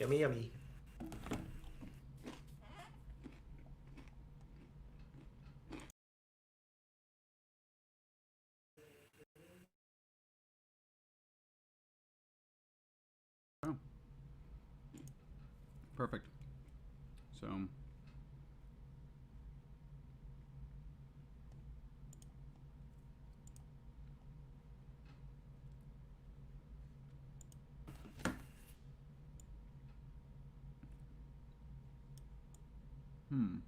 Yummy, yummy. Oh, perfect. So, hmm.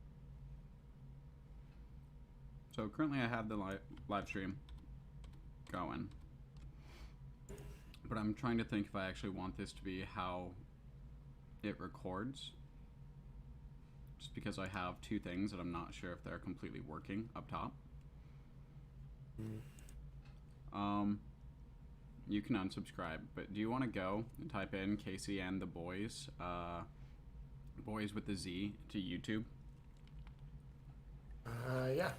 So currently I have the live stream going, but I'm trying to think if I actually want this to be how it records. Just because I have two things that I'm not sure if they're completely working up top. You can unsubscribe, but do you want to go and type in Casey and the boys, boys with the Z, to YouTube? Yeah.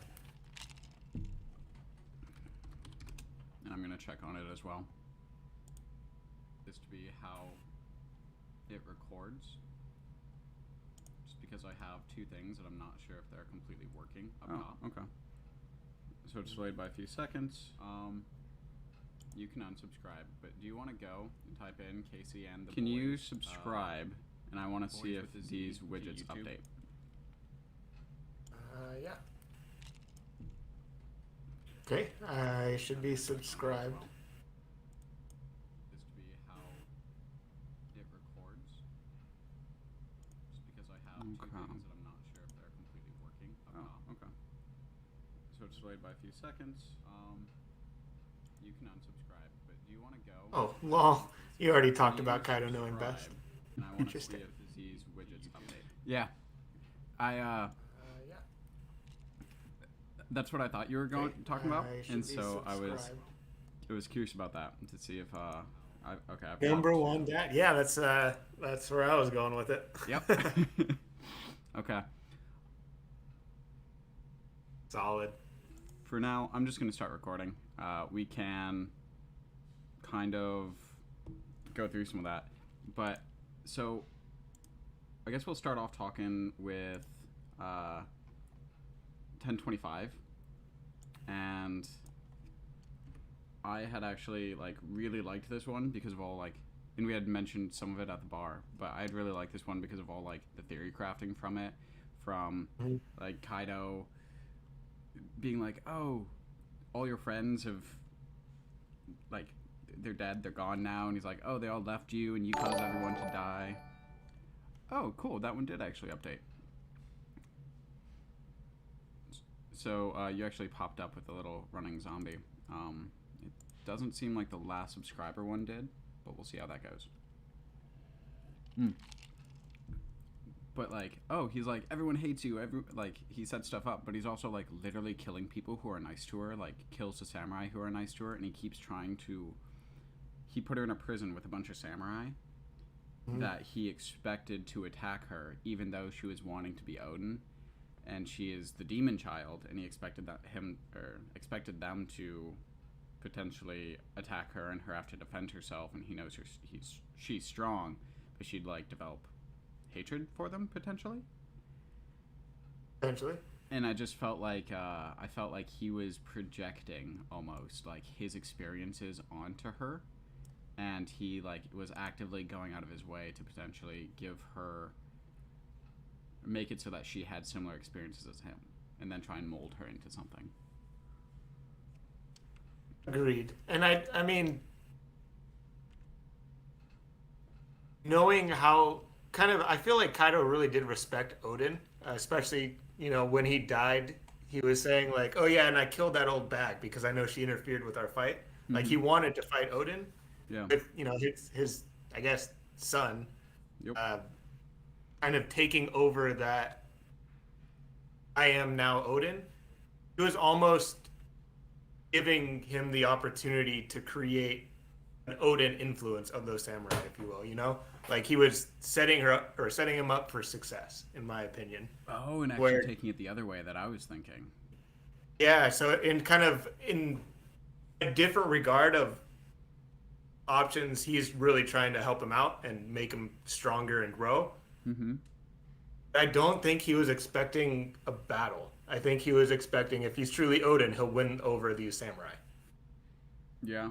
And I'm gonna check on it as well. This to be how it records. Just because I have two things that I'm not sure if they're completely working up top. Okay. So it's delayed by a few seconds. You can unsubscribe, but do you want to go and type in Casey and the boys? Can you subscribe? And I want to see if these widgets update. Yeah. Okay, I should be subscribed. This to be how it records. Just because I have two things that I'm not sure if they're completely working up top. Okay. So it's delayed by a few seconds. You can unsubscribe, but do you want to go? Oh, well, you already talked about Kaido knowing best. And I want to see if these widgets update. Yeah. Yeah. That's what I thought you were talking about, and so I was curious about that to see if okay. Number one dad. Yeah, that's where I was going with it. Yep. Okay. Solid. For now, I'm just gonna start recording. We can kind of go through some of that, but so I guess we'll start off talking with 1025, and I had actually really liked this one because of all and we had mentioned some of it at the bar, but I'd really liked this one because of all the theory crafting from it, from Kaido being oh, all your friends have they're dead, they're gone now, and he's oh, they all left you and you caused everyone to die. Oh, cool, that one did actually update. So you actually popped up with a little running zombie. It doesn't seem like the last subscriber one did, but we'll see how that goes. But oh, he's everyone hates you. He set stuff up, but he's also literally killing people who are nice to her. Kills the samurai who are nice to her, and he keeps trying to. He put her in a prison with a bunch of samurai that he expected to attack her, even though she was wanting to be Odin. And she is the demon child, and he expected expected them to potentially attack her, and her have to defend herself. And he knows she's strong, but she'd develop hatred for them potentially. Potentially. And I just felt I felt like he was projecting almost his experiences onto her, and he was actively going out of his way to potentially give her. Make it so that she had similar experiences as him, and then try and mold her into something. Agreed. And I mean, knowing how I feel like Kaido really did respect Odin, especially, when he died, he was saying oh yeah, and I killed that old bag because I know she interfered with our fight. He wanted to fight Odin. Yeah. With, his I guess, son. Yep. Kind of taking over that I am now Odin. It was almost giving him the opportunity to create an Odin influence of those samurai, if you will, he was setting him up for success, in my opinion. Oh, and actually taking it the other way that I was thinking. Yeah, so in a different regard of options, he's really trying to help him out and make him stronger and grow. Mm-hmm. I don't think he was expecting a battle. I think he was expecting if he's truly Odin, he'll win over these samurai. Yeah.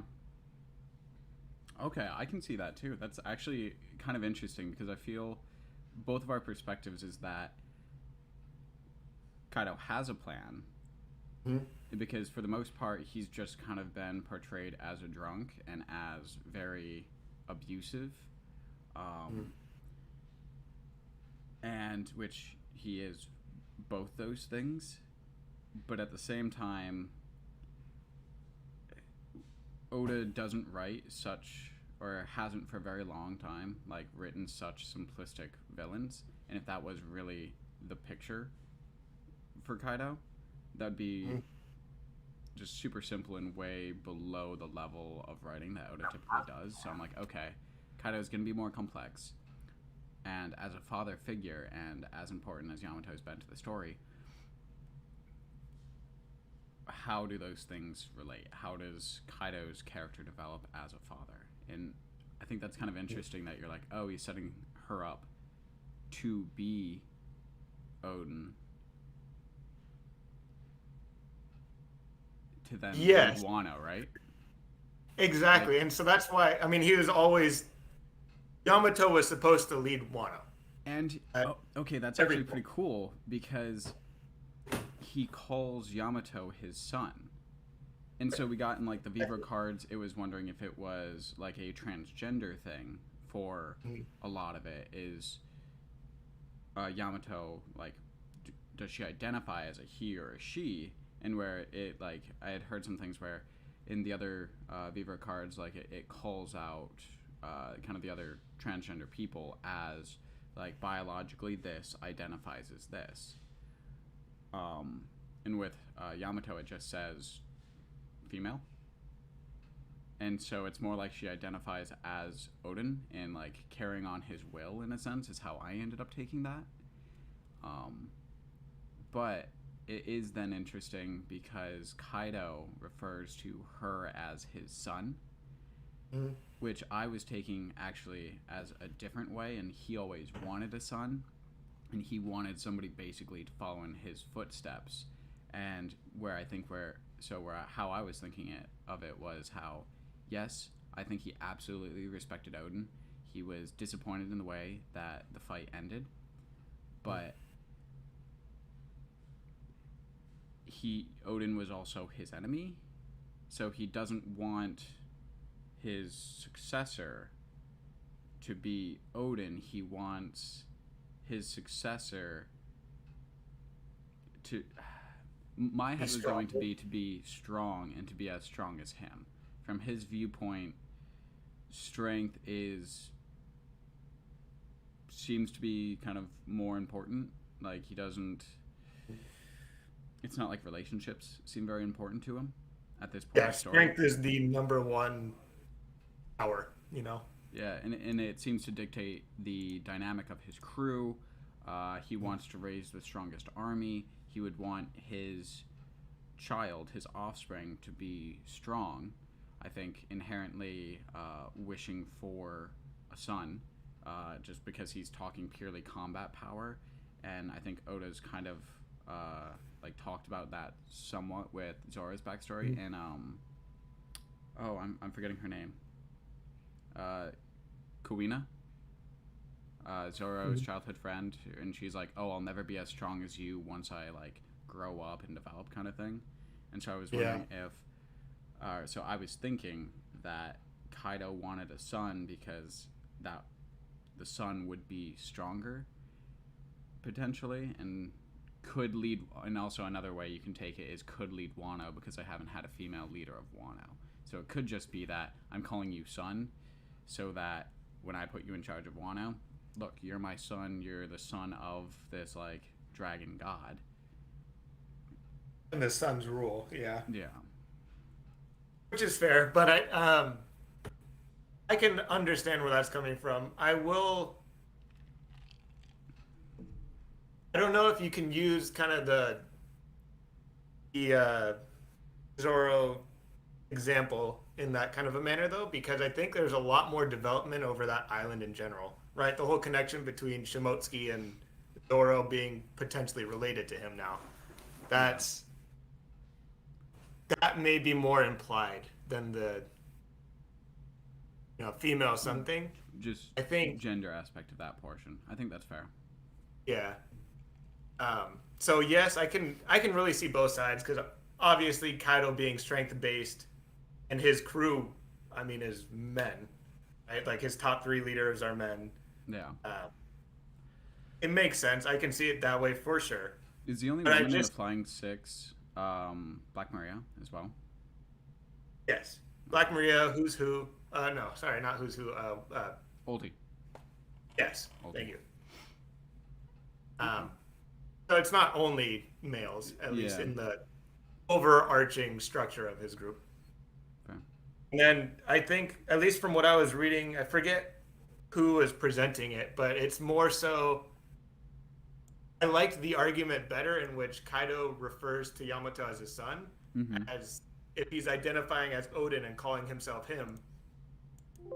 Okay, I can see that too. That's actually kind of interesting because I feel both of our perspectives is that Kaido has a plan Hmm. because for the most part he's just kind of been portrayed as a drunk and as very abusive, um, and which he is both those things, but at the same time Oda doesn't write such, or hasn't for a very long time, like written such simplistic villains. And if that was really the picture for Kaido, that'd be just super simple and way below the level of writing that Oda typically does. So I'm like, okay, Kaido's gonna be more complex. And as a father figure, and as important as Yamato's been to the story, how do those things relate? How does Kaido's character develop as a father? And I think that's kind of interesting that you're like, oh, he's setting her up to be Odin, to then Yes, lead Wano, right? exactly. Like, And so that's why, I mean, he was always, Yamato was supposed to lead Wano. and At oh, okay, that's every actually point. pretty cool because he calls Yamato his son. And so we got in like the Viva cards, it was wondering if it was like a transgender thing for a lot of it. Is Yamato like, does she identify as a he or a she? And where it like, I had heard some things where in the other Viva cards, like it calls out kind of the other transgender people as like biologically this identifies as this. And with Yamato, it just says female. And so it's more like she identifies as Odin and like carrying on his will in a sense is how I ended up taking that. Um, but it is then interesting because Kaido refers to her as his son, Mhm. which I was taking actually as a different way, and he always wanted a son, and he wanted somebody basically to follow in his footsteps. And where I think where how I was thinking of it was how, yes, I think he absolutely respected Odin. He was disappointed in the way that the fight ended, but Odin was also his enemy, so he doesn't want his successor to be Odin. He wants his successor to, my head was going to be strong and to be as strong as him. From his viewpoint, strength seems to be kind of more important. Like he doesn't, it's not like relationships seem very important to him at this point in Yeah, the story. strength is the number one power, you know? Yeah, and it seems to dictate the dynamic of his crew. He wants to raise the strongest army. He would want his child, his offspring, to be strong. I think inherently wishing for a son, just because he's talking purely combat power. And I think Oda's kind of like talked about that somewhat with Zora's backstory. And oh, I'm forgetting her name. Kuina, Zoro's childhood friend, and she's like, "Oh, I'll never be as strong as you once I like grow up and develop," kind of thing. And so I was wondering if, so I was thinking that Kaido wanted a son because that the son would be stronger potentially and could lead. And also another way you can take it is could lead Wano because I haven't had a female leader of Wano. So it could just be that I'm calling you son, so that when I put you in charge of Wano, look, you're my son. You're the son of this like dragon god. And the sun's rule, yeah. Yeah. Which is fair, but I can understand where that's coming from. I don't know if you can use kind of the Zoro example in that kind of a manner though, because I think there's a lot more development over that island in general, right? The whole connection between Shimotsuki and Zoro being potentially related to him now. Yeah. That's that may be more implied than the female something. Just I think gender aspect of that portion. I think that's fair. yeah. So yes, I can really see both sides because obviously Kaido being strength based and his crew, I mean, is men, right? Like his top three leaders are men. Yeah. Uh, it makes sense. I can see it that way for sure. Is the only But I woman in the just Flying Six Black Maria as well? yes, Black Maria, who's who? No, sorry, not who's who. Oldie. Yes, thank Oldie. you. Okay. Um, so it's not only males, at least Yeah. in the overarching structure of his group. Fair. And then I think, at least from what I was reading, I forget who was presenting it, but it's more so. I liked the argument better in which Kaido refers to Yamato as his son, Mm-hmm. as if he's identifying as Odin and calling himself him,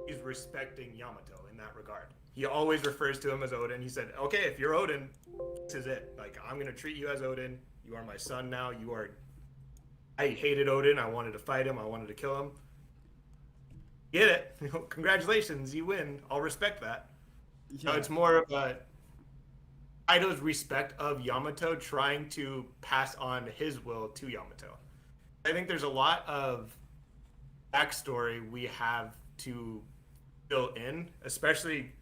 he's respecting Yamato in that regard. He always refers to him as Odin. He said, "Okay, if you're Odin, this is it. Like I'm gonna treat you as Odin. You are my son now. You are." I hated Odin. I wanted to fight him. I wanted to kill him. Get it? Congratulations, you win. I'll respect that. So Yeah. it's more of a Kaido's respect of Yamato trying to pass on his will to Yamato. I think there's a lot of backstory we have to fill in, especially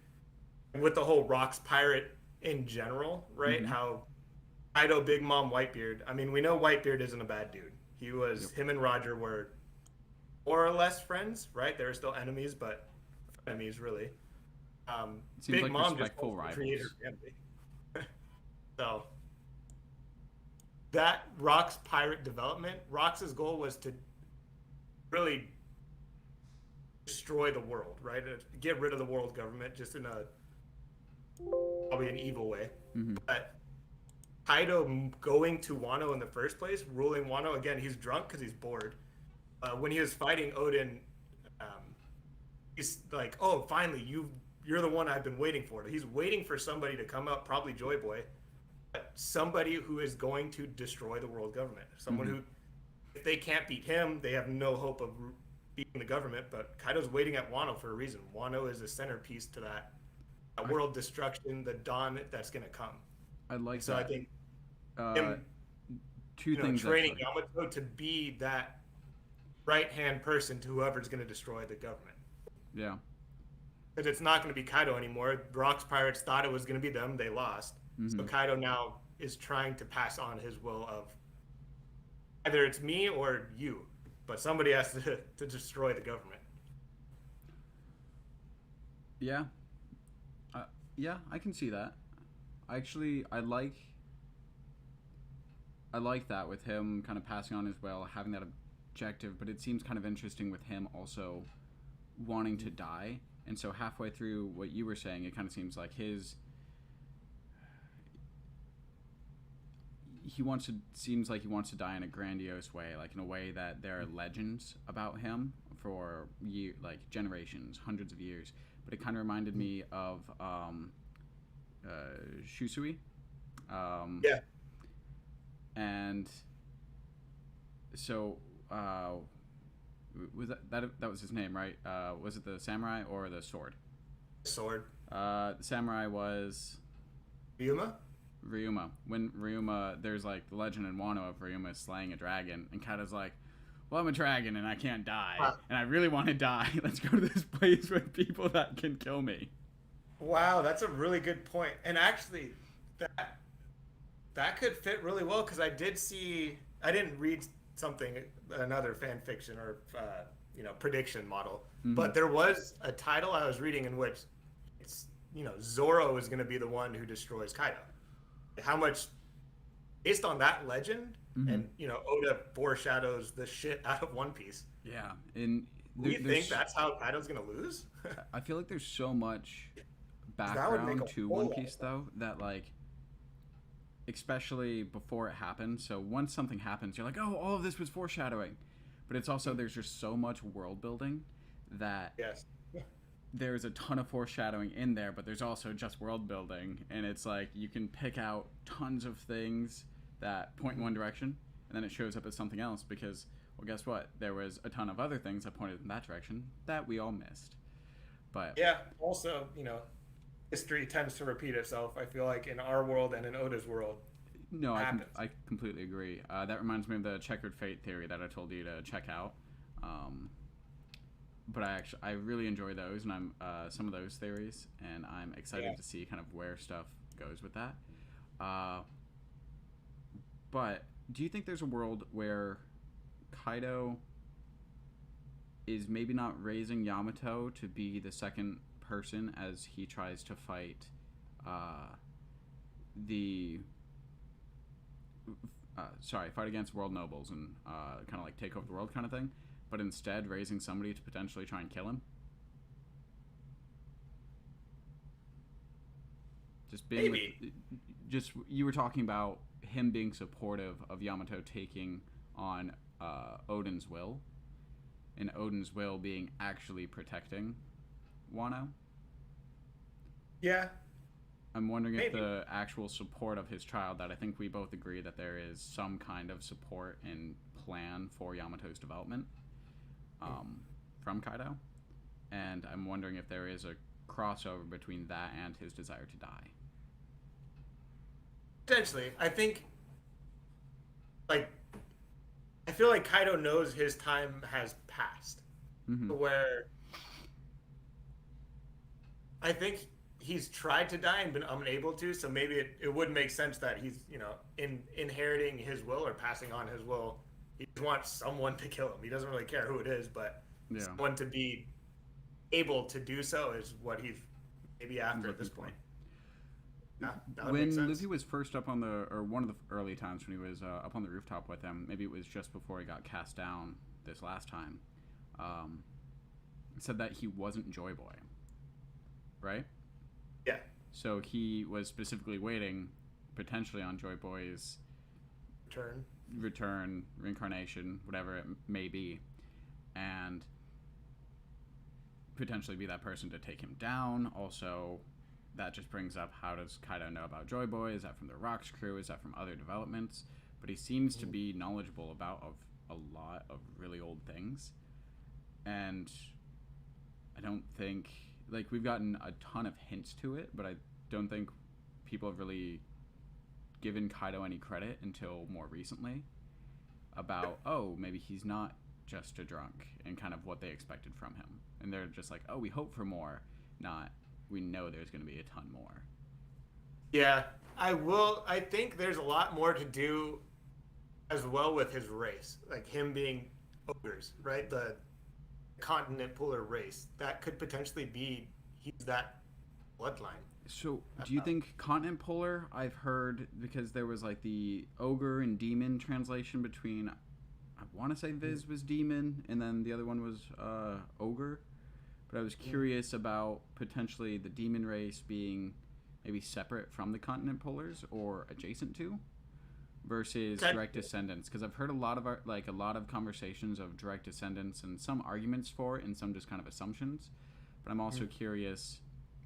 with the whole Rocks pirate in general, right? Mm-hmm. How Kaido, Big Mom, Whitebeard. I mean, we know Whitebeard isn't a bad dude. He Yep. was him and Roger were more or less friends, right? They were still enemies, but enemies really. It seems Big like Mom just respectful wants to create her rivals. family. So that Rock's pirate development, Rox's goal was to really destroy the world, right? Get rid of the world government, just in a probably an evil way. Mm-hmm. But Kaido going to Wano in the first place, ruling Wano again, he's drunk because he's bored. When he was fighting Odin, he's like, "Oh, finally, you're the one I've been waiting for." He's waiting for somebody to come up, probably Joy Boy, but somebody who is going to destroy the world government. Someone Mm-hmm. who, if they can't beat him, they have no hope of beating the government. But Kaido's waiting at Wano for a reason. Wano is the centerpiece to that I, world destruction, the dawn that's going to come. I like So I that. think Uh, him, two things training actually. Yamato to be that right hand person to whoever's going to destroy the government. Yeah. Because it's not going to be Kaido anymore. Rocks Pirates thought it was going to be them. They lost. So Mm-hmm. Kaido now is trying to pass on his will of either it's me or you, but somebody has to destroy the government. Yeah. Uh, yeah, I can see that. Actually, I like that with him kind of passing on his will, having that objective, but it seems kind of interesting with him also wanting to die. And so halfway through what you were saying, it kind of seems like seems like he wants to die in a grandiose way, like in a way that there are legends about him for like generations, hundreds of years. But it kind of reminded me of Shusui. Yeah. And so was that was his name, right? Was it the samurai or the sword? Sword. The samurai was Ryuma? Ryuma. When Ryuma, there's like the legend in Wano of Ryuma slaying a dragon, and Kaido's like, "Well, I'm a dragon and I can't die, and I really want to die. Let's go to this place with people that can kill me." Wow, that's a really good point. And actually, that could fit really well because I didn't read something, another fan fiction or prediction model, Mm-hmm. but there was a title I was reading in which it's Zoro is going to be the one who destroys Kaido. How much based on that legend, Mm-hmm. and Oda foreshadows the shit out of One Piece. Yeah, and Do you think there's that's how Kaido's going to lose? I feel like there's so much That would make background a to whole One lot. Piece though that like especially before it happens. So once something happens, you're like, "Oh, all of this was foreshadowing." but it's also there's just so much world building that Yes. there's a ton of foreshadowing in there, but there's also just world building, and it's like you can pick out tons of things that point in one direction, and then it shows up as something else because, well, guess what? There was a ton of other things that pointed in that direction that we all missed. But Yeah. Also, history tends to repeat itself. I feel like in our world and in Oda's world, no, it happens. I completely agree. That reminds me of the checkered fate theory that I told you to check out. But I really enjoy those, and I'm some of those theories, and I'm excited to see kind of where stuff goes with that. But do you think there's a world where Kaido is maybe not raising Yamato to be the second person as he tries to fight the fight against world nobles and kind of like take over the world kind of thing, but instead raising somebody to potentially try and kill him? Just being Maybe. just you were talking about him being supportive of Yamato taking on Odin's will, and Odin's will being actually protecting Wano. Yeah. I'm wondering if Maybe. the actual support of his child, that I think we both agree that there is some kind of support and plan for Yamato's development from Kaido, and I'm wondering if there is a crossover between that and his desire to die. Potentially. I think, like, I feel like Kaido knows his time has passed. Mm-hmm. Where I think he's tried to die and been unable to, so maybe it would make sense that he's, inheriting his will or passing on his will. He just wants someone to kill him. He doesn't really care who it is, but someone to be able to do so is what he's maybe after at this point. Yeah, when Luffy was first up on one of the early times when he was up on the rooftop with him, maybe it was just before he got cast down this last time, said that he wasn't Joy Boy, right? Yeah. So he was specifically waiting, potentially on Joy Boy's return, reincarnation, whatever it may be, and potentially be that person to take him down. Also, that just brings up, how does Kaido know about Joy Boy? Is that from the Rocks crew? Is that from other developments? But he seems to be knowledgeable about a lot of really old things, and I don't think, like, we've gotten a ton of hints to it, but I don't think people have really given Kaido any credit until more recently about, maybe he's not just a drunk, and kind of what they expected from him. And they're just like, we hope for more, not we know there's going to be a ton more. Yeah, I think there's a lot more to do as well with his race, like him being ogres, right? The continent puller race. That could potentially be, he's that bloodline. So, do you think continent puller? I've heard, because there was like the ogre and demon translation between, I want to say Viz was demon, and then the other one was ogre. But I was curious about potentially the demon race being maybe separate from the continent pullers or adjacent to, versus direct descendants. Because I've heard a lot of conversations of direct descendants and some arguments for it and some just kind of assumptions. But I'm also curious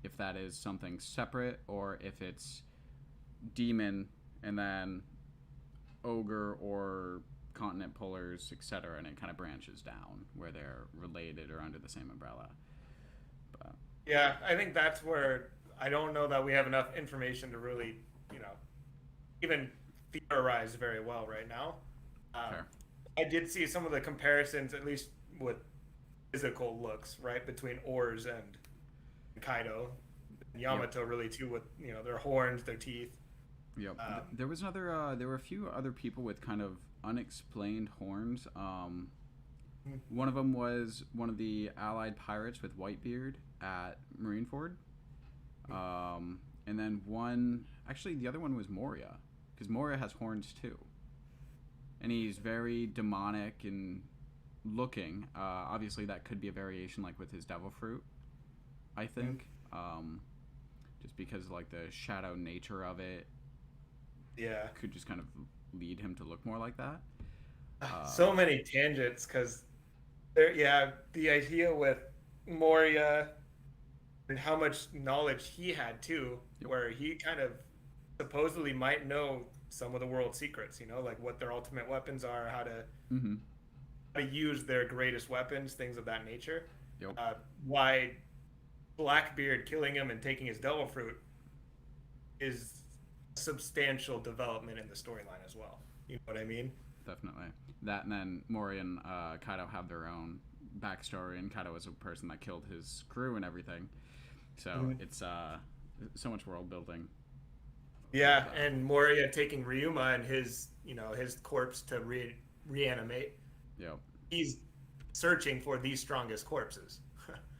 if that is something separate or if it's demon and then ogre or continent pullers, etc., and it kind of branches down where they're related or under the same umbrella. But yeah, I think that's where I don't know that we have enough information to really, even theorize very well right now. Fair. I did see some of the comparisons, at least with physical looks, right, between Oars and Kaido, and Yamato, really too, with their horns, their teeth. Yep. There was another. There were a few other people with kind of unexplained horns. One of them was one of the allied pirates with Whitebeard at Marineford. And then the other one was Moria, because Moria has horns too, and he's very demonic and looking. Obviously, that could be a variation, like with his devil fruit, I think. Just because like the shadow nature of it, Yeah, could just kind of lead him to look more like that. So many tangents because there, yeah, the idea with Moria and how much knowledge he had too, Yep. where he kind of supposedly might know some of the world's secrets, like what their ultimate weapons are, Mm-hmm. how to use their greatest weapons, things of that nature. Yep. Why Blackbeard killing him and taking his devil fruit is substantial development in the storyline as well. You know what I mean? Definitely. That, and then Mori and Kaido have their own backstory, and Kaido was a person that killed his crew and everything. So it's so much world building. Yeah, and Moria taking Ryuma and his corpse to reanimate. Yep. He's searching for the strongest corpses.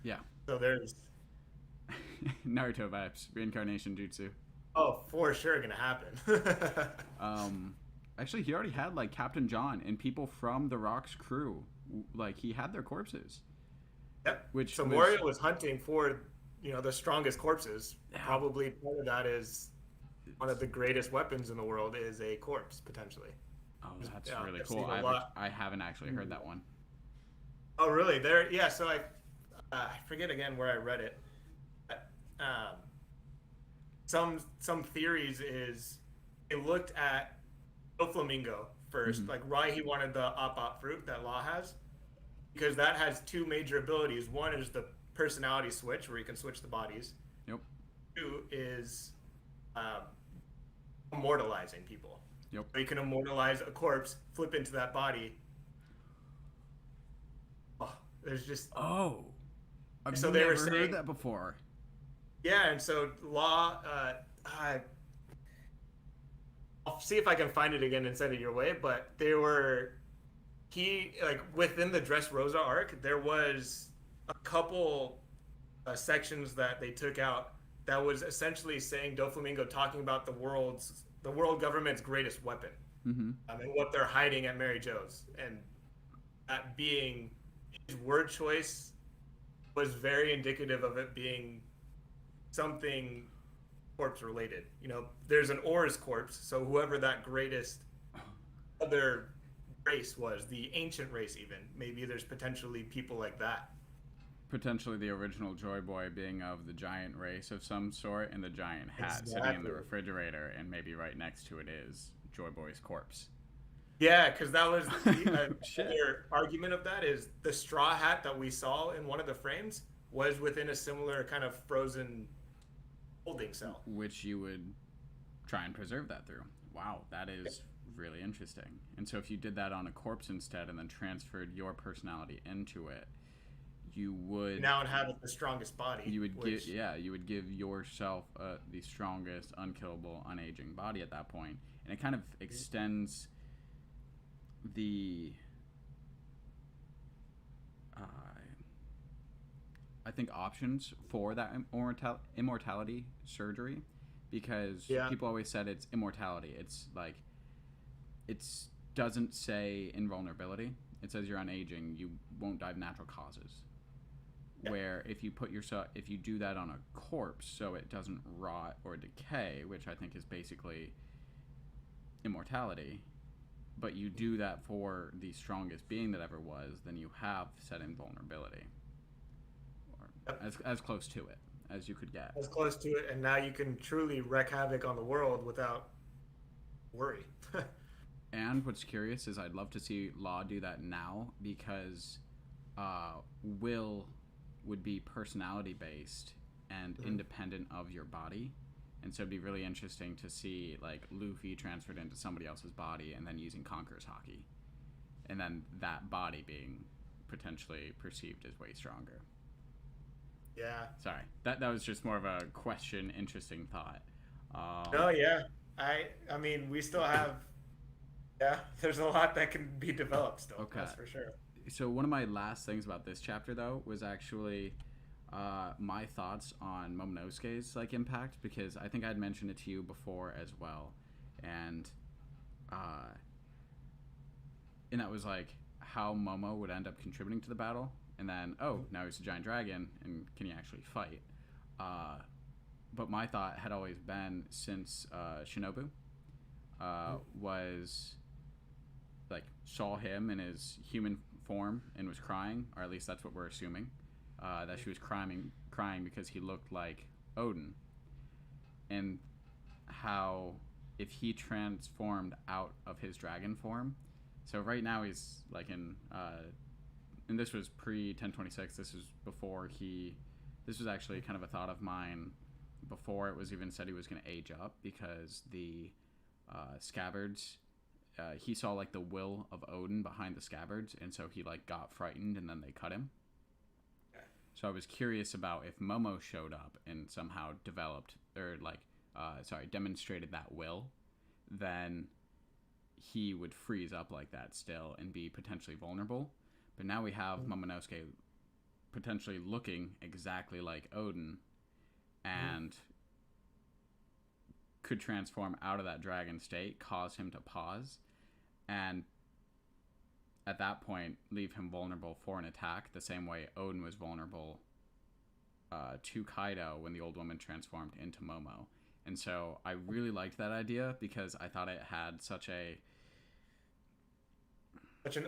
Yeah. So there's Naruto vibes, reincarnation jutsu. for sure gonna happen. Actually, he already had like Captain John and people from the Rock's crew. Like he had their corpses. Yep. Which So was, Moria was hunting for the strongest corpses. Yeah. Probably part of that is one of the greatest weapons in the world is a corpse potentially. Oh, that's Yeah, really I've cool. seen a lot. I haven't actually heard that one. Oh, really? There, yeah. So I forget again where I read it. Um, some theories is they looked at Doflamingo 1st, like why he wanted the op fruit that Law has, because that has two major abilities. One is the personality switch, where you can switch the bodies. Yep. Two is um, immortalizing people. Yep. So you can immortalize a corpse, flip into that body. Oh, there's just Oh, I've So never they were saying- heard that before. yeah, and so Law. I'll see if I can find it again and send it your way. But he like within the Dressrosa arc, there was a couple sections that they took out that was essentially saying Doflamingo talking about the world government's greatest weapon, Mm-hmm. and what they're hiding at Mary Jo's, and that being his word choice was very indicative of it being something corpse related. There's an Oars corpse, so whoever that greatest other race was, the ancient race even, maybe there's potentially people like that. Potentially the original Joy Boy being of the giant race of some sort, and the giant hat sitting in Exactly. the refrigerator, and maybe right next to it is Joy Boy's corpse. Yeah, because that was Shit. another argument of that is the straw hat that we saw in one of the frames was within a similar kind of frozen holding cell. Which you would try and preserve that through. Wow, that is really interesting. And so if you did that on a corpse instead and then transferred your personality into it, you would Now inhabit the strongest body. you would which, you would give yourself the strongest, unkillable, unaging body at that point, and it kind of extends the I think options for that immortality surgery, because Yeah. people always said it's immortality. It's like it doesn't say invulnerability. It says you're unaging. You won't die of natural causes. Yeah. Where if you do that on a corpse, so it doesn't rot or decay, which I think is basically immortality, but you do that for the strongest being that ever was, then you have said invulnerability, or Yep. as close to it as you could get. as close to it, and now you can truly wreak havoc on the world without worry. And what's curious is I'd love to see Law do that now, because will would be personality based and independent of your body, and so it'd be really interesting to see like Luffy transferred into somebody else's body and then using Conqueror's Haki, and then that body being potentially perceived as way stronger. Yeah. Sorry, that was just more of a question, interesting thought. No, yeah. I mean, we still have. Yeah, there's a lot that can be developed still. Okay. That's for sure. So one of my last things about this chapter though was actually my thoughts on Momonosuke's like impact, because I think I'd mentioned it to you before as well, and that was like how Momo would end up contributing to the battle, and then now he's a giant dragon, and can he actually fight? But my thought had always been, since Shinobu was like saw him in his human form and was crying, or at least that's what we're assuming. That she was crying because he looked like Odin, and how if he transformed out of his dragon form. So right now he's like in, and this was pre 1026. This was before he. This was actually kind of a thought of mine before it was even said he was going to age up, because the scabbards. He saw like the will of Odin behind the scabbards, and so he like got frightened, and then they cut him. So I was curious about if Momo showed up and somehow developed or like demonstrated that will, then he would freeze up like that still and be potentially vulnerable. But now we have Momonosuke potentially looking exactly like Odin and could transform out of that dragon state, cause him to pause, and at that point leave him vulnerable for an attack the same way Odin was vulnerable to Kaido when the old woman transformed into Momo. And so I really liked that idea because I thought it had such an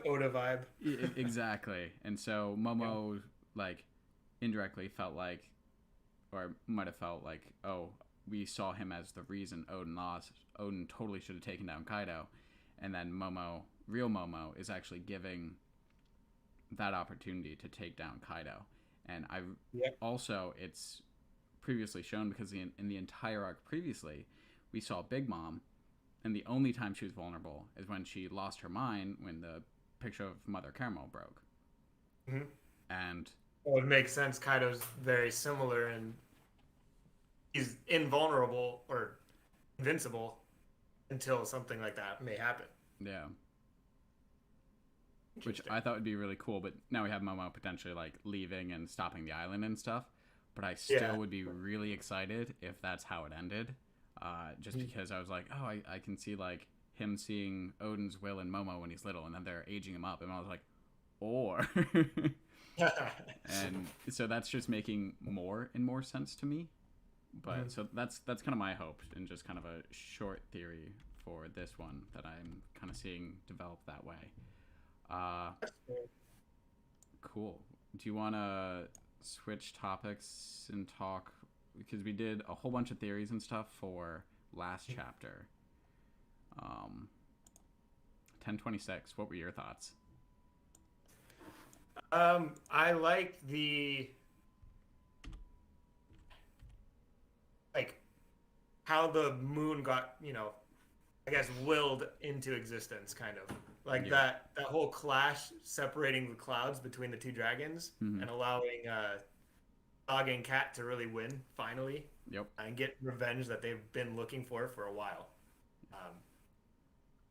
Oda vibe. Exactly. And so Momo like indirectly felt like, or might have felt like, oh, we saw him as the reason Odin lost. Odin totally should have taken down Kaido. And then Momo, real Momo, is actually giving that opportunity to take down Kaido. And also, it's previously shown, because in the entire arc previously, we saw Big Mom, and the only time she was vulnerable is when she lost her mind when the picture of Mother Caramel broke. Mm-hmm. And well, it makes sense. Kaido's very similar, and he's invulnerable or invincible until something like that may happen. Yeah. Which I thought would be really cool, but now we have Momo potentially like leaving and stopping the island and stuff. But I still would be really excited if that's how it ended. Just because I was like, oh, I can see like him seeing Odin's will in Momo when he's little, and then they're aging him up, and I was like, or. And so that's just making more and more sense to me. But so that's kind of my hope, and just kind of a short theory for this one that I'm kind of seeing develop that way. Cool. Do you want to switch topics and talk, because we did a whole bunch of theories and stuff for last chapter. 1026. What were your thoughts? I like the how the moon got, I guess, willed into existence, kind of like that whole clash separating the clouds between the two dragons and allowing Dog and Cat to really win finally. And get revenge that they've been looking for a while.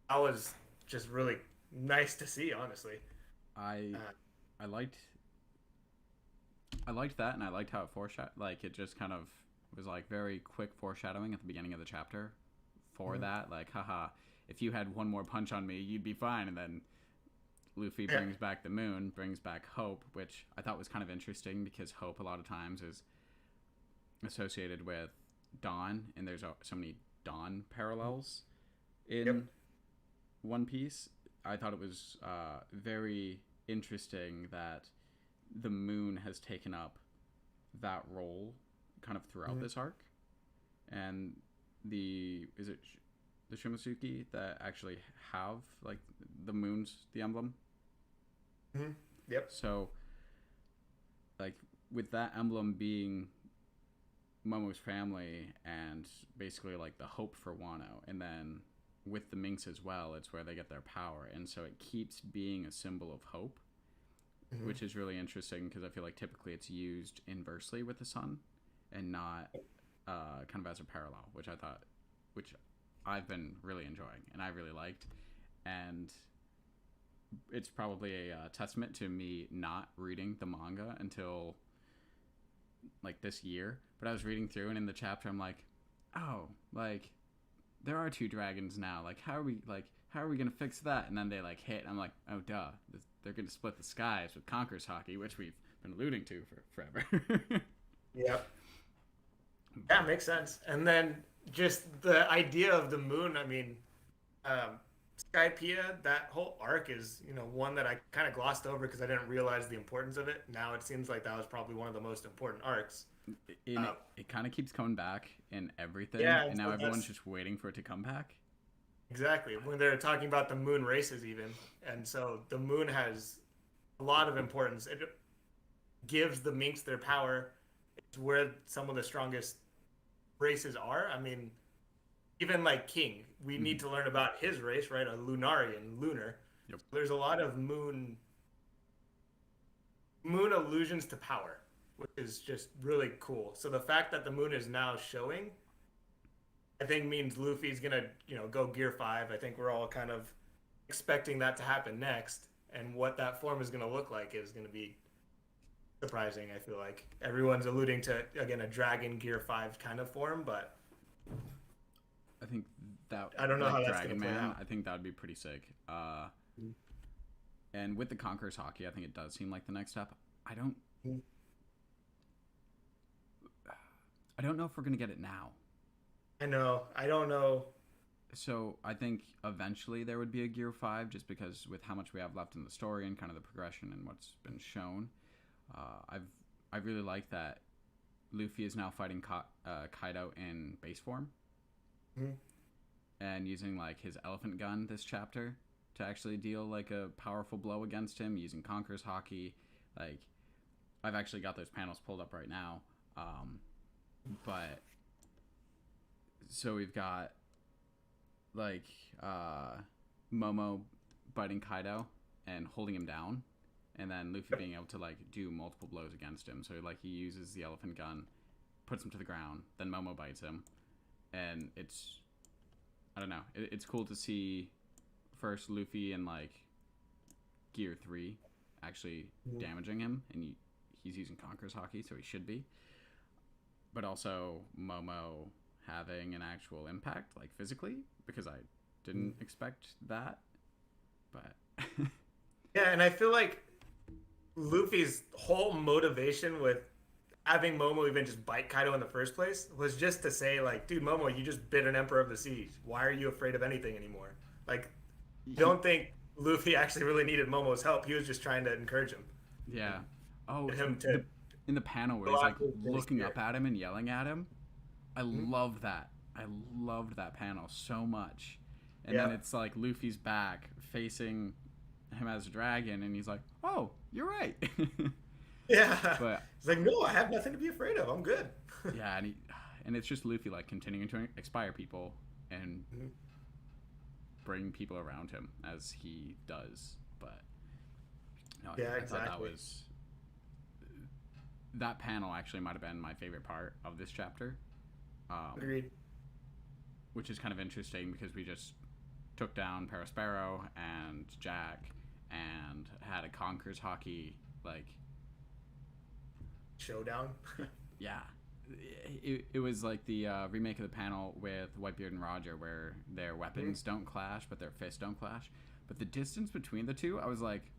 That was just really nice to see, honestly. I liked that, and I liked how it foreshadowed. Like, it just kind of was like very quick foreshadowing at the beginning of the chapter for that. Like, haha, if you had one more punch on me, you'd be fine. And then Luffy brings back the moon, brings back hope, which I thought was kind of interesting, because hope a lot of times is associated with Dawn, and there's so many Dawn parallels in One Piece. I thought it was very interesting that the moon has taken up that role kind of throughout this arc, and is it the Shimosuke that actually have like the moon's the emblem? So like with that emblem being Momo's family and basically like the hope for Wano, and then with the Minks as well, it's where they get their power, and so it keeps being a symbol of hope, which is really interesting, because I feel like typically it's used inversely with the sun and not kind of as a parallel, which I've been really enjoying and I really liked. And it's probably a testament to me not reading the manga until like this year, but I was reading through, and in the chapter I'm like, oh, like there are two dragons now, like how are we gonna fix that? And then they like hit, and I'm like, oh duh, they're gonna split the skies with Conqueror's Haki, which we've been alluding to for forever. Makes sense. And then just the idea of the moon, I mean, Skypiea, that whole arc is, one that I kind of glossed over because I didn't realize the importance of it. Now it seems like that was probably one of the most important arcs. And Uh, it kind of keeps coming back in everything, yeah, and and now so everyone's that's just waiting for it to come back. exactly when they're talking about the moon races, even. And so the moon has a lot of importance. It gives the minks their power. It's where some of the strongest races are. I mean, even like King, we Hmm. need to learn about his race, right? A Lunarian, lunar. Yep. There's a lot of moon allusions to power, which is just really cool. So the fact that the moon is now showing, I think means Luffy's gonna, go Gear 5. I think we're all kind of expecting that to happen next, and what that form is gonna look like is gonna be surprising. I feel like everyone's alluding to again a Dragon Gear 5 kind of form, but I think that, I don't know like how that's gonna Dragon play Man, out. I think that would be pretty sick. And with the Conqueror's Hockey, I think it does seem like the next step. I don't, I don't know if we're gonna get it now. I know. I don't know. So I think eventually there would be a Gear 5, just because with how much we have left in the story and kind of the progression and what's been shown. I really like that Luffy is now fighting Kaido in base form. Mhm. And using like his elephant gun this chapter to actually deal like a powerful blow against him using Conqueror's Hockey. Like, I've actually got those panels pulled up right now. But so we've got like Momo biting Kaido and holding him down, and then Luffy being able to like do multiple blows against him. So like he uses the elephant gun, puts him to the ground, then Momo bites him, and I don't know. It's cool to see first Luffy in like Gear 3 actually damaging him, and he's using Conqueror's Hockey, so he should be. But also Momo having an actual impact, like physically, because I didn't expect that. But Yeah, and I feel like Luffy's whole motivation with having Momo even just bite Kaido in the first place was just to say, like, dude, Momo, you just bit an Emperor of the Seas. Why are you afraid of anything anymore? Like, I he, don't think Luffy actually really needed Momo's help. He was just trying to encourage him. yeah. Oh, Get him the to in the panel where go he's like after his looking spear. up at him and yelling at him. I Mhm. love that. I loved that panel so much. And then Yeah. it's like Luffy's back facing him as a dragon, and he's like, "Oh, you're right." Yeah. But It's like, no, I have nothing to be afraid of. I'm good. yeah, and it's just Luffy like continuing to inspire people and Mhm. bring people around him as he does. But no, Yeah, I thought that exactly. was that panel actually might have been my favorite part of this chapter, Agreed. which is kind of interesting because we just took down Perospero and Jack and had a Conqueror's Hockey like Showdown. yeah. It was like the remake of the panel with Whitebeard and Roger where their weapons don't clash but their fists don't clash, but the distance between the two, I was like,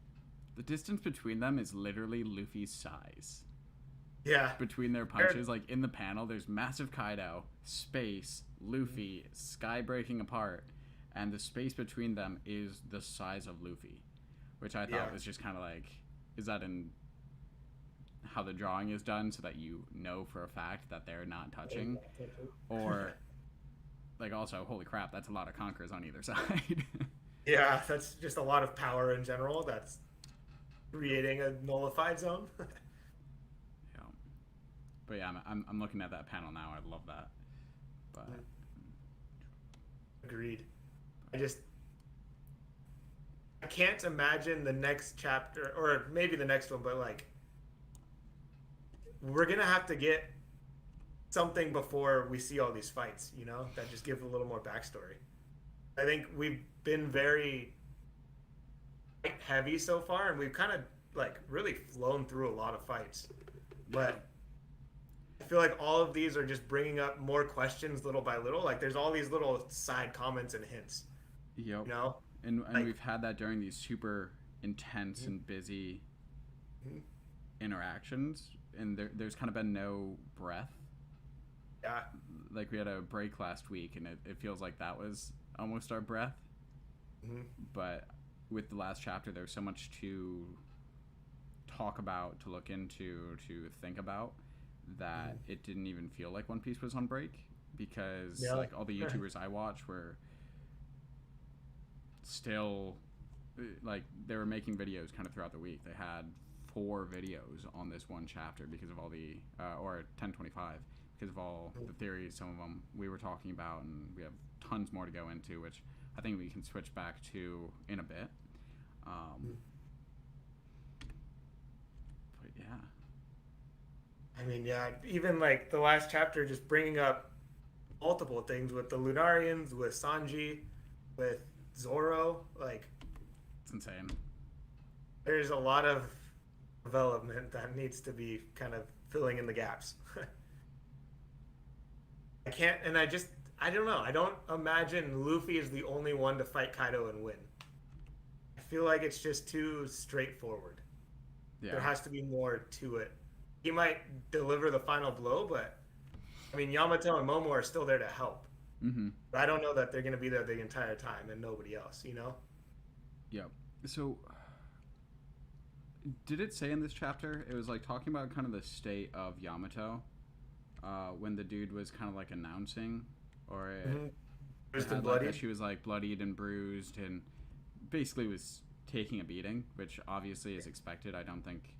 the distance between them is literally Luffy's size Yeah. between their punches. Like in the panel there's massive Kaido, space, Luffy, sky breaking apart, and the space between them is the size of Luffy, which I thought Yeah. was just kind of like, is that in how the drawing is done so that you know for a fact that they're not touching? Or like, also, holy crap, that's a lot of conquerors on either side. Yeah, that's just a lot of power in general. That's creating a nullified zone. Yeah. But yeah, I'm looking at that panel now. I love that. But Agreed. I can't imagine the next chapter, or maybe the next one, but like, we're gonna have to get something before we see all these fights, that just give a little more backstory. I think we've been very heavy so far, and we've kind of like really flown through a lot of fights. But I feel like all of these are just bringing up more questions little by little. Like there's all these little side comments and hints, yep. you know? And Like, we've had that during these super intense and busy Mhm. interactions, and there's kind of been no breath. yeah, Like we had a break last week, and it feels like that was almost our breath. Mhm. But with the last chapter, there's so much to talk about, to look into, to think about, that it didn't even feel like One Piece was on break, because Yeah. like all the YouTubers I watch were still like they were making videos kind of throughout the week. They had 4 videos on this one chapter because of all the or 1025 because of all the theories. Some of them we were talking about, and we have tons more to go into, which I think we can switch back to in a bit. But yeah, I mean, yeah, even like the last chapter, just bringing up multiple things with the Lunarians, with Sanji, with Zoro. Like, it's insane. there's a lot of development that needs to be kind of filling in the gaps. I can't, and I don't know. I don't imagine Luffy is the only one to fight Kaido and win. I feel like it's just too straightforward. There Yeah. has to be more to it. He might deliver the final blow, but I mean, Yamato and Momo are still there to help. Mm-hmm. But I don't know that they're going to be there the entire time and nobody else, you know? Yep. So, did it say in this chapter? It was like talking about kind of the state of Yamato when the dude was kind of like announcing, or Mm-hmm. it Bruised and had like bloody. that she was like bloodied and bruised and basically was taking a beating, which obviously is expected. I don't think.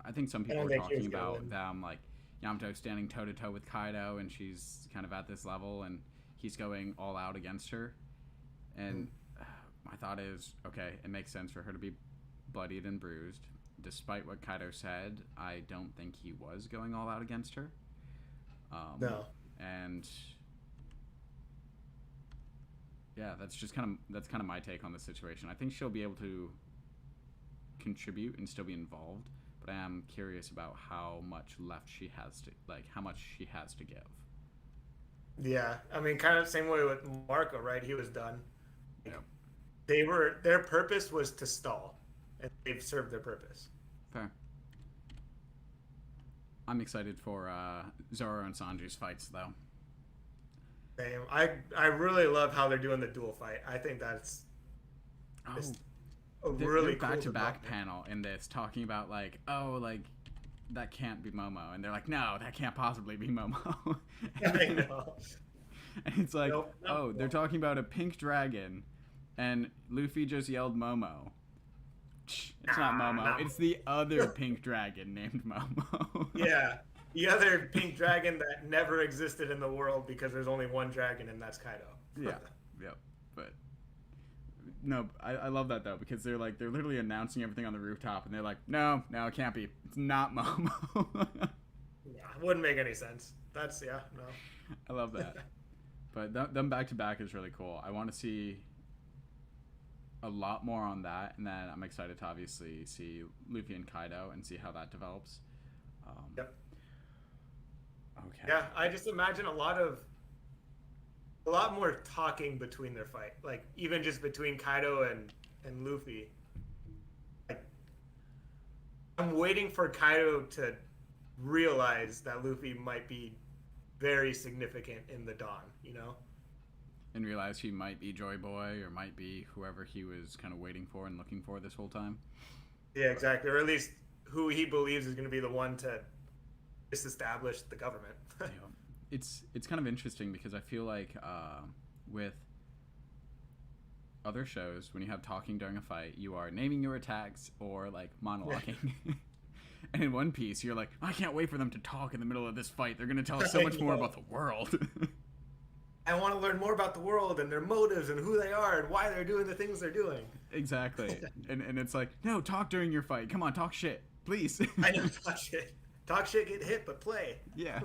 I think some I people don't were think he was talking going to about win. them like Yamato standing toe to toe with Kaido, and she's kind of at this level, and he's going all out against her. And my thought is, okay, it makes sense for her to be bloodied and bruised. Despite what Kaido said, I don't think he was going all out against her. No. And yeah, that's kind of my take on the situation. I think she'll be able to contribute and still be involved, but I am curious about how much left she has to how much she has to give. Yeah. I mean, kind of same way with Marco, right? He was done. Yep. Their purpose was to stall, and they've served their purpose. Fair. I'm excited for Zoro and Sanji's fights, though. Same. I really love how they're doing the duel fight. I think that's Oh, just a their really cool back-to-back development. panel in this talking about like, oh, like that can't be Momo, and they're like, no, that can't possibly be Momo. I know. And it's like, Nope, not oh, they're Momo. talking about a pink dragon, and Luffy just yelled Momo. It's not Nah, Momo. not It's the other pink dragon named Momo. Yeah. The other pink dragon that never existed in the world because there's only one dragon, and that's Kaido. Yeah. Yep. But no, I love that though, because they're literally announcing everything on the rooftop, and they're like, no, it can't be. It's not Momo. Yeah, wouldn't make any sense. That's, yeah, no. I love that. But them back to back is really cool. I want to see a lot more on that, and then I'm excited to obviously see Luffy and Kaido and see how that develops. Yep. Okay. Yeah, I just imagine a lot more talking between their fight. Like, even just between Kaido and Luffy. Like, I'm waiting for Kaido to realize that Luffy might be very significant in the Dawn, you know? And realize he might be Joy Boy or might be whoever he was kind of waiting for and looking for this whole time. Yeah, exactly. Or at least who he believes is going to be the one to disestablish the government. Yeah. It's kind of interesting because I feel like with other shows, when you have talking during a fight, you are naming your attacks or like monologuing. And in One Piece, you're like, I can't wait for them to talk in the middle of this fight. They're going to tell us so much more about the world. I want to learn more about the world and their motives and who they are and why they're doing the things they're doing. Exactly. And it's like, no, talk during your fight. Come on, talk shit. Please. I know, talk shit. Talk shit, get hit, but play. Yeah.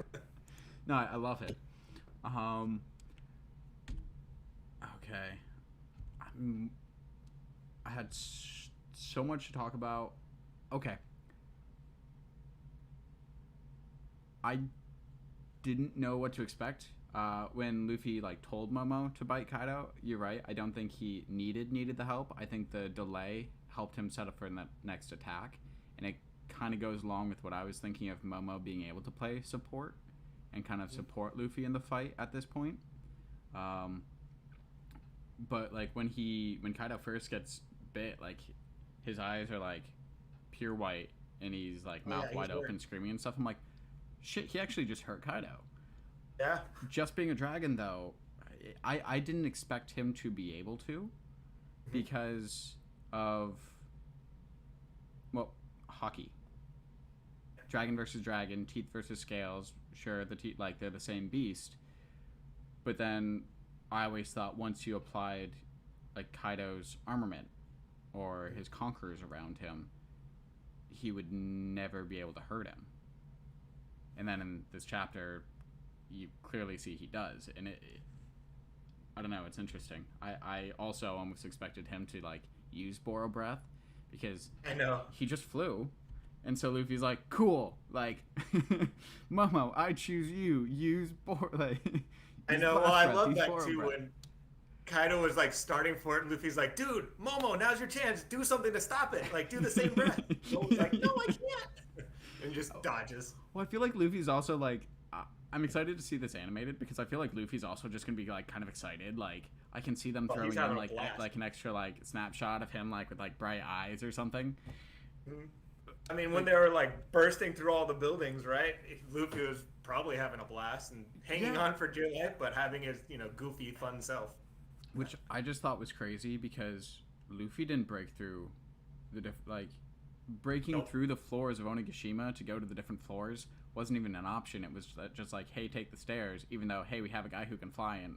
No, I love it. Okay. I had so much to talk about. Okay. I didn't know what to expect when Luffy like told Momo to bite Kaido. You're right. I don't think he needed the help. I think the delay helped him set up for that next attack, and it kind of goes along with what I was thinking of Momo being able to play support and kind of support Luffy in the fight at this point. but like when Kaido first gets bit, like his eyes are like pure white and he's like Oh mouth yeah, he's wide hurt. open screaming and stuff. I'm like, shit, he actually just hurt Kaido. Yeah. Just being a dragon though, I didn't expect him to be able to because of, well, hockey. Dragon versus dragon, teeth versus scales. Sure, the teeth, like they're the same beast, but then I always thought once you applied like Kaido's armament or his conquerors around him, he would never be able to hurt him. And then in this chapter, you clearly see he does, and I don't know, it's interesting. I also almost expected him to like use Boro breath because I know. he just flew. And so Luffy's like, cool, like, Momo, I choose you. Use Boro. Like, I use know. Well, blast I breath, love use that Boro too breath. when Kaido was like starting for it, and Luffy's like, "Dude, Momo, now's your chance. Do something to stop it. Like, do the same breath." Momo's like, "No, I can't," and just dodges. Well, I feel like Luffy's also like, I'm excited to see this animated because I feel like Luffy's also just gonna be like kind of excited. Like I can see them Oh, throwing he's in having a like blast. like an extra like snapshot of him like with like bright eyes or something. I mean, when they were like bursting through all the buildings, right? Luffy was probably having a blast and hanging Yeah. on for dear life, but having his, goofy, fun self. Which I just thought was crazy because Luffy didn't break through like breaking Nope. through the floors of Onigashima to go to the different floors wasn't even an option. It was just like, hey, take the stairs, even though, hey, we have a guy who can fly and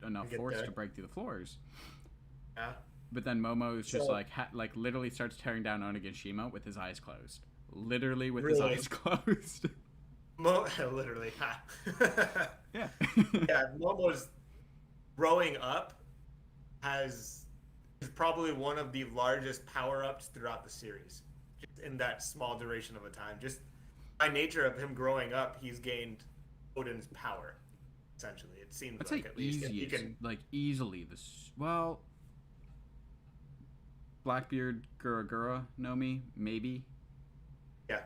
enough Get force there. to break through the floors. Yeah. But then Momo's just So- like literally starts tearing down Onigashima with his eyes closed. Literally with Really? his eyes closed. Literally. Ha. Yeah. Yeah, Momo's growing up is probably one of the largest power-ups throughout the series. Just in that small duration of a time. Just by nature of him growing up, he's gained Odin's power. Essentially, it seems I'd like say at least if you easiest, can. like easily well, Blackbeard, Gura Nomi, maybe, Yeah.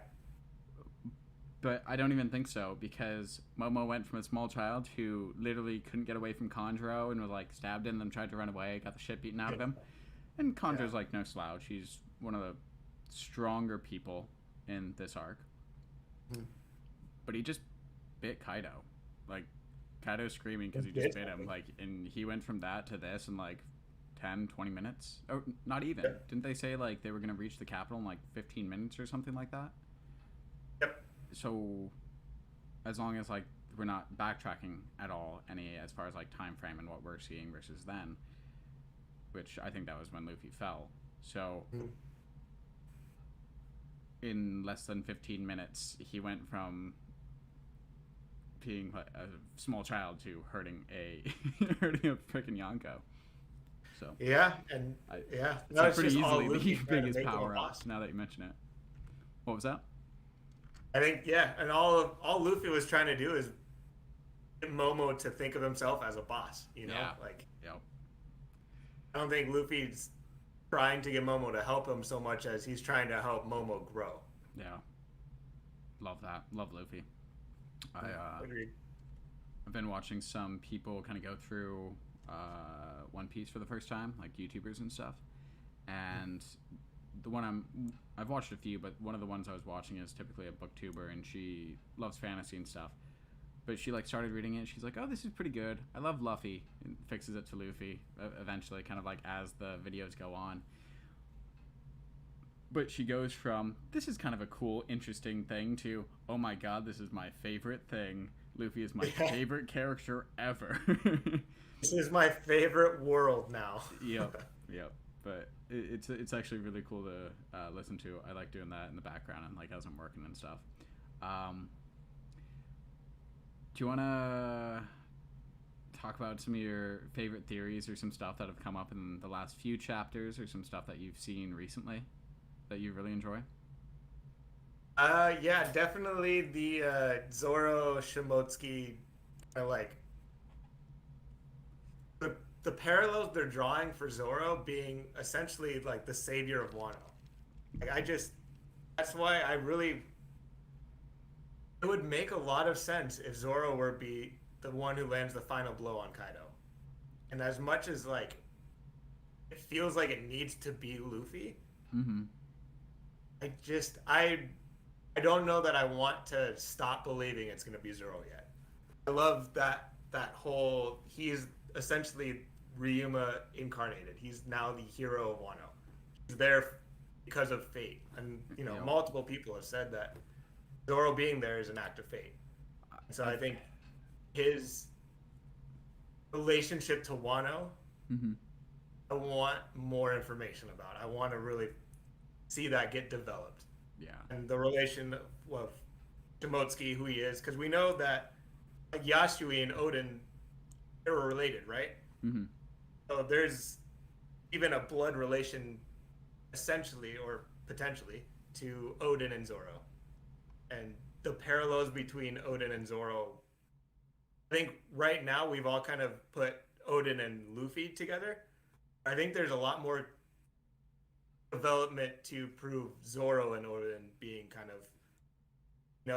but I don't even think so because Momo went from a small child who literally couldn't get away from Conjuro and was like stabbed in them, tried to run away, got the shit beaten out of him, and Conjuro's like no slouch. He's one of the stronger people in this arc, but he just bit Kaido, like Kaido's screaming because he just bit him, like, and he went from that to this in like 10-20 minutes. Oh, not even. Didn't they say like they were gonna reach the capital in like 15 minutes or something like that? Yep. So as long as like we're not backtracking at all any as far as like time frame and what we're seeing versus then, which I think that was when Luffy fell. So in less than 15 minutes he went from being like a small child to hurting a hurting a freaking Yonko. So Yeah, and it's no, like it's pretty just all easily Luffy the trying to biggest make him a power boss. up now that you mention it. What was that? I think and all Luffy was trying to do is get Momo to think of himself as a boss. Yeah. Like Yep. I don't think Luffy's trying to get Momo to help him so much as he's trying to help Momo grow. Yeah. Love that. Love Luffy. Agreed. I've been watching some people kind of go through One Piece for the first time, like YouTubers and stuff. And the one I've watched a few, but one of the ones I was watching is typically a booktuber, and she loves fantasy and stuff. But she like started reading it. She's like, "Oh, this is pretty good. I love Luffy," and fixes it to Luffy eventually, kind of like as the videos go on. But she goes from this is kind of a cool, interesting thing to oh my god, this is my favorite thing. Luffy is my favorite character ever. This is my favorite world now. Yep. But it's actually really cool to listen to. I like doing that in the background and like as I'm working and stuff. Do you want to talk about some of your favorite theories or some stuff that have come up in the last few chapters or some stuff that you've seen recently that you really enjoy? Yeah, definitely the Zoro Shimotsuki, like the parallels they're drawing for Zoro being essentially like the savior of Wano. Like that's why it would make a lot of sense if Zoro were be the one who lands the final blow on Kaido. And as much as like it feels like it needs to be Luffy, Mm-hmm. I don't know that I want to stop believing it's gonna be Zoro yet. I love that whole he's essentially Ryuma incarnated. He's now the hero of Wano. He's there because of fate, and Yep. multiple people have said that Zoro being there is an act of fate. So I think his relationship to Wano, Mm-hmm. I want more information about. I want to really see that get developed, Yeah. and the relation of Shimotsuki, who he is, because we know that like Yasui and Odin, they were related, right? Mm-hmm. So there's even a blood relation, essentially or potentially, to Odin and Zoro, and the parallels between Odin and Zoro. I think right now we've all kind of put Odin and Luffy together. I think there's a lot more development to prove Zoro and Odin being kind of,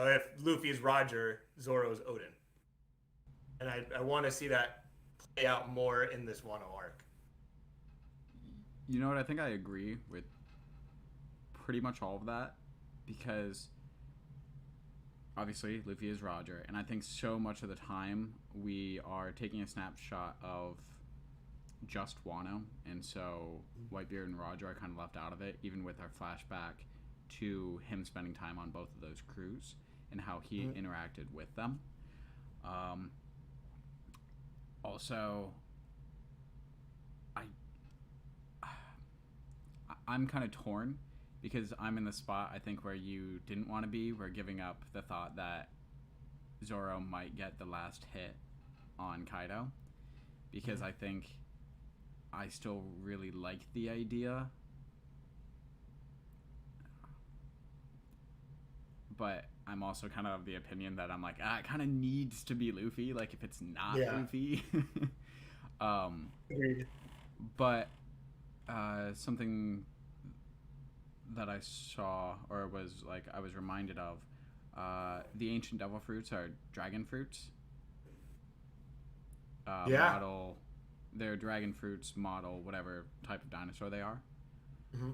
if Luffy's Roger, Zoro's Odin. And I want to see that play out more in this Wano arc. You know what? I think I agree with pretty much all of that because obviously Luffy is Roger, and I think so much of the time we are taking a snapshot of just Wano, and so Whitebeard and Roger are kind of left out of it, even with our flashback to him spending time on both of those crews and how he interacted with them. Also, I'm kind of torn because I'm in the spot I think where you didn't want to be. We're giving up the thought that Zoro might get the last hit on Kaido because I think I still really like the idea, but I'm also kind of of the opinion that I'm like, it kind of needs to be Luffy. Like if it's not Luffy, Agreed. but something that I saw or was like I was reminded of, the ancient devil fruits are dragon fruits. Model, they're dragon fruits model whatever type of dinosaur they are. Mm-hmm.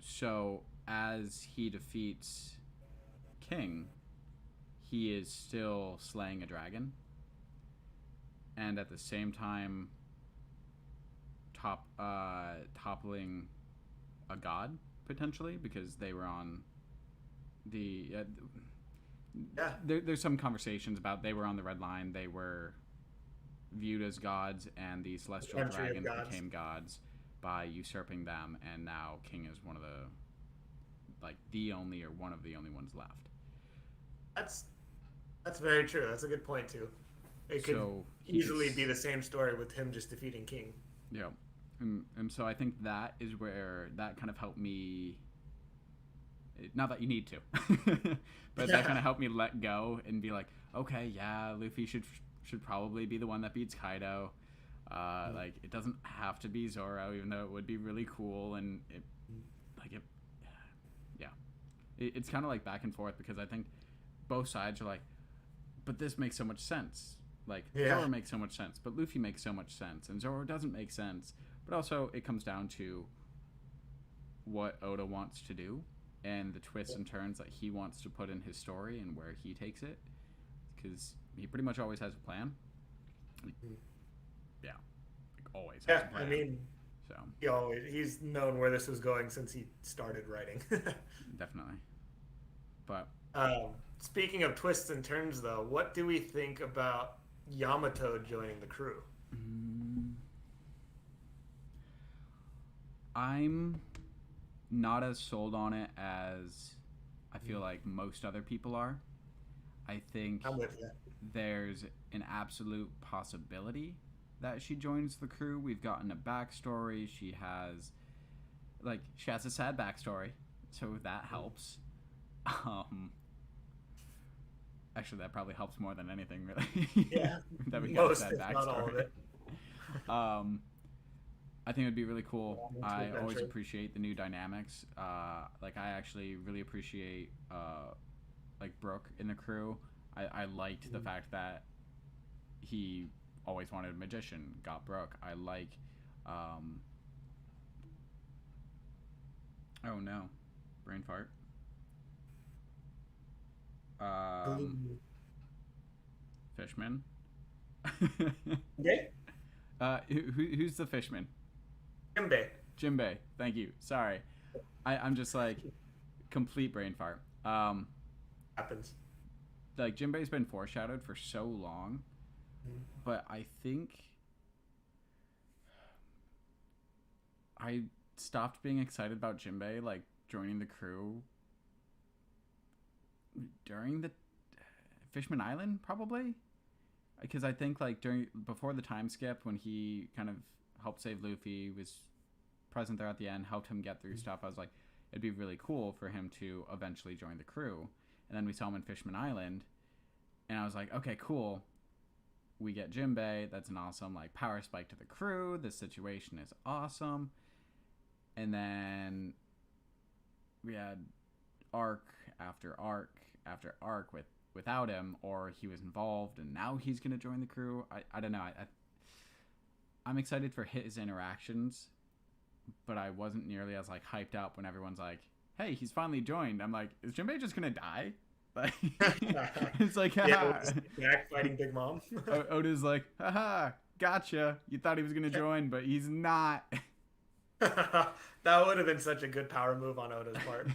So as he defeats King, he is still slaying a dragon, and at the same time toppling a god potentially because they were on the there's some conversations about they were on the red line, they were viewed as gods, and the celestial dragons became gods by usurping them, and now King is one of the the only or one of the only ones left. That's very true. That's a good point too. It could easily be the same story with him just defeating King. Yeah. And so I think that is where that kind of helped me. Not that you need to, but that kind of helped me let go and be like, okay, yeah, Luffy should probably be the one that beats Kaido. Like it doesn't have to be Zoro, even though it would be really cool. And it's kind of like back and forth because I think both sides are like, but this makes so much sense. Like Zoro makes so much sense, but Luffy makes so much sense, and Zoro doesn't make sense. But also, it comes down to what Oda wants to do and the twists and turns that he wants to put in his story and where he takes it. Because he pretty much always has a plan. Always has a plan. I mean, so he's known where this was going since he started writing. Definitely. But speaking of twists and turns, though, what do we think about Yamato joining the crew? I'm not as sold on it as I feel like most other people are. I think I'm with you. There's an absolute possibility that she joins the crew. We've gotten a backstory. She has a sad backstory, so that helps. Actually, that probably helps more than anything, really. Yeah, that we got most, a sad backstory. not all of it. I think it'd be really cool. I always appreciate the new dynamics. I actually really appreciate Brooke in the crew. I liked the fact that he always wanted a magician, got Brook. I like, oh no, brain fart. Glue. Fishman. Okay. Who's the fishman? Kimbe. Jimbei. Thank you. Sorry, I'm just like complete brain fart. Happens. Like Jimbei's been foreshadowed for so long, but I think I stopped being excited about Jimbei like joining the crew during the Fishman Island, probably, because I think like before the time skip when he kind of helped save Luffy, was present there at the end, helped him get through stuff. I was like, it'd be really cool for him to eventually join the crew. And then we saw him in Fishman Island, and I was like, okay, cool. We get Jimbei. That's an awesome like power spike to the crew. This situation is awesome. And then we had arc after arc after arc without him, or he was involved and now he's gonna join the crew. I don't know. I'm excited for his interactions, but I wasn't nearly as like hyped up when everyone's like, "Hey, he's finally joined." I'm like, "Is Jimbei just gonna die?" Like, it's like, Yeah, Jack fighting Big Mom. Oda's like, "Haha, gotcha. You thought he was gonna join, but he's not." That would have been such a good power move on Oda's part.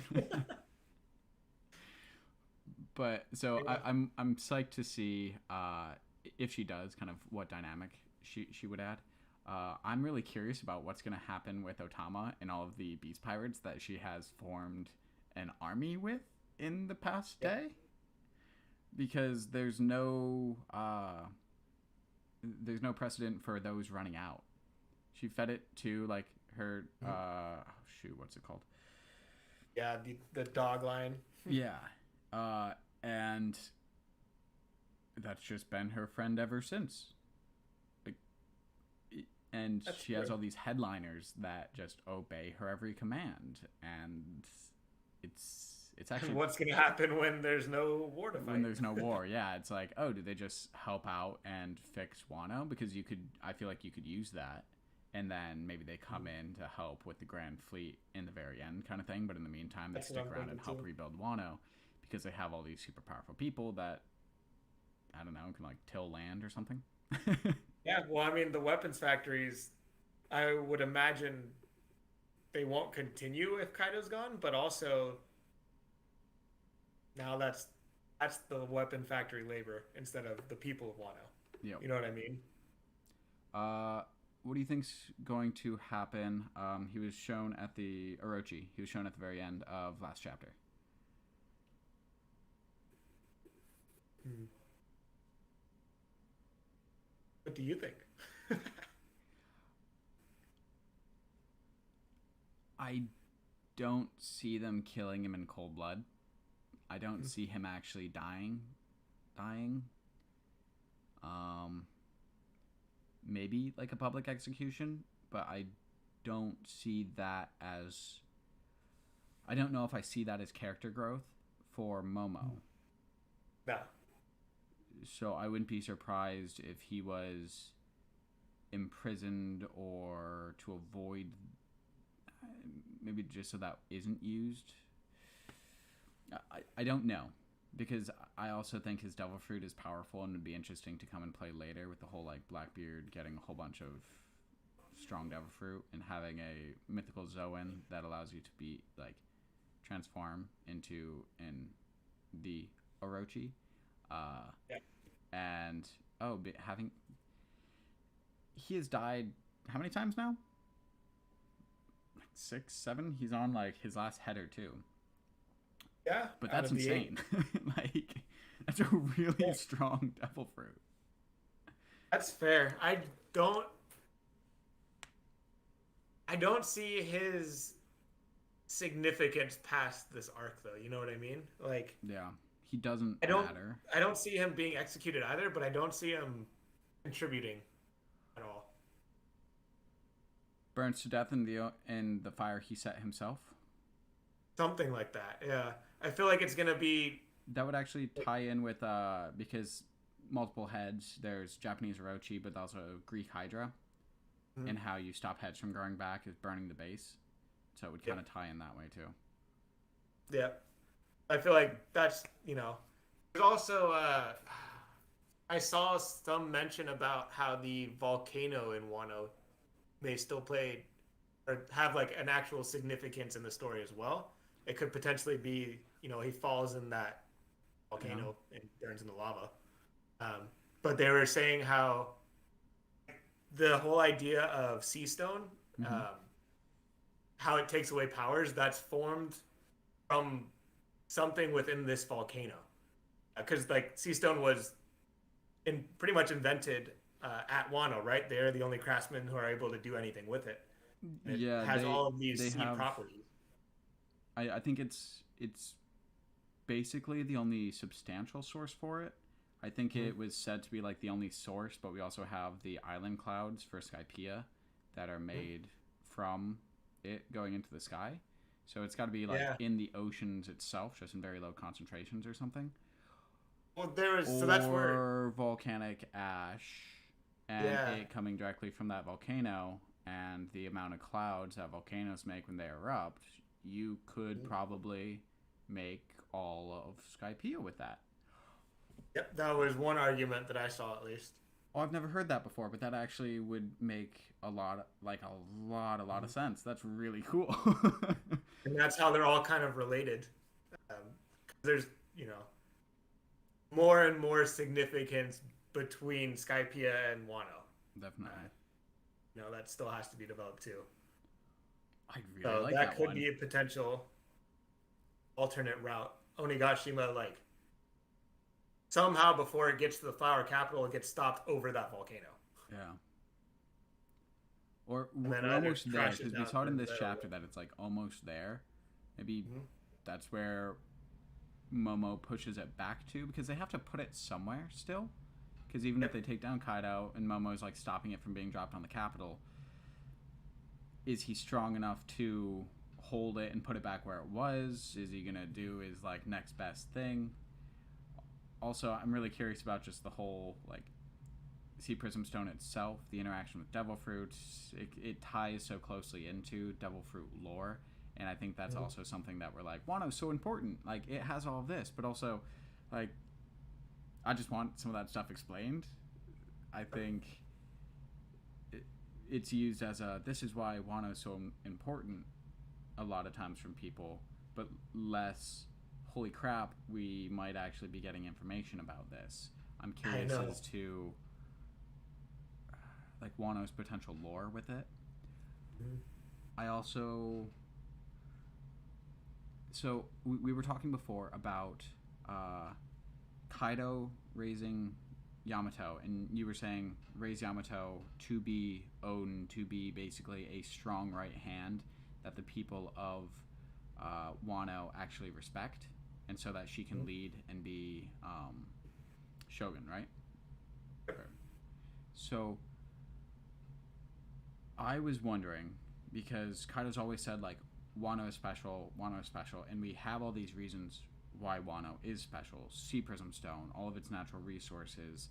But so I'm psyched to see if she does, kind of what dynamic she would add. I'm really curious about what's going to happen with Otama and all of the Beast Pirates that she has formed an army with in the past day, because there's no precedent for those running out. She fed it to like her what's it called? Yeah, the dog line. Yeah. And that's just been her friend ever since. Like, and That's she has true. all these headliners that just obey her every command, and it's actually What's gonna happen when there's no war to fight? when there's no war. Yeah, it's like, oh, do they just help out and fix Wano? Because I feel like you could use that, and then maybe they come in to help with the Grand Fleet in the very end, kind of thing. But in the meantime, they That's what stick I'm around and thinking help too. rebuild Wano, because they have all these super powerful people that, I don't know, can like till land or something. Yeah, well, I mean, the weapons factories, I would imagine they won't continue if Kaido's gone, but also now that's the weapon factory labor instead of the people of Wano. Yep. You know what I mean? What do you think's going to happen? He was shown at the Orochi. He was shown at the very end of last chapter. What do you think? I don't see them killing him in cold blood. I don't see him actually dying. Um, Maybe like a public execution, but I don't see that as. I don't know if I see that as character growth for Momo. No. So I wouldn't be surprised if he was imprisoned or to avoid, maybe just so that isn't used. I don't know, because I also think his devil fruit is powerful and would be interesting to come and play later with the whole like Blackbeard getting a whole bunch of strong devil fruit and having a mythical Zoan that allows you to be like transform into in the Orochi. Yeah. And having he has died how many times now? Like 6, 7. He's on like his last header too. Yeah. But out that's of the insane. Like, that's a really strong devil fruit. That's fair. I don't see his significance past this arc though. You know what I mean? Like Yeah, he doesn't I don't matter. I don't see him being executed either, but I don't see him contributing at all. Burns to death in the fire he set himself. Something like that. Yeah. I feel like it's gonna be That would actually tie in with because multiple heads. There's Japanese Orochi, but also Greek Hydra, and how you stop heads from growing back is burning the base. So it would kind of tie in that way too. Yeah. I feel like that's, there's also, I saw some mention about how the volcano in Wano may still play or have like an actual significance in the story as well. It could potentially be, he falls in that volcano and turns into lava. But they were saying how the whole idea of sea stone, how it takes away powers, that's formed from something within this volcano. Because like sea stone was pretty much invented at Wano, right? They're the only craftsmen who are able to do anything with it. It has all of these sea properties. I think it's basically the only substantial source for it. I think it was said to be like the only source, but we also have the island clouds for Skypiea that are made from it going into the sky. So it's got to be like in the oceans itself, just in very low concentrations or something. Well, so that's where volcanic ash and it coming directly from that volcano and the amount of clouds that volcanoes make when they erupt, you could probably make all of Skypiea with that. Yep, that was one argument that I saw at least. Oh, I've never heard that before, but that actually would make a lot of sense. That's really cool. And that's how they're all kind of related. There's, more and more significance between Skypiea and Wano. Definitely. That still has to be developed too. I really like that could be a potential alternate route. Onigashima, like, somehow before it gets to the flower capital, it gets stopped over that volcano. Yeah. Or we're almost there, because we saw it in this chapter that it's like almost there. Maybe that's where Momo pushes it back to, because they have to put it somewhere still. Because even if they take down Kaido and Momo's like stopping it from being dropped on the capital, is he strong enough to hold it and put it back where it was? Is he gonna do his like next best thing? Also, I'm really curious about just the whole like Sea Prism Stone itself, the interaction with Devil Fruit. It ties so closely into Devil Fruit lore, and I think that's also something that we're like, Wano's so important. Like, it has all of this, but also, like, I just want some of that stuff explained. I think it's used as this is why Wano's so important a lot of times from people, but less, holy crap, we might actually be getting information about this. I'm curious as to like Wano's potential lore with it. I also, so we were talking before about Kaido raising Yamato, and you were saying raise Yamato to be Odin, to be basically a strong right hand that the people of Wano actually respect, and so that she can lead and be shogun, right? So I was wondering, because Kaido's always said like Wano is special, and we have all these reasons why Wano is special. Sea Prism Stone, all of its natural resources,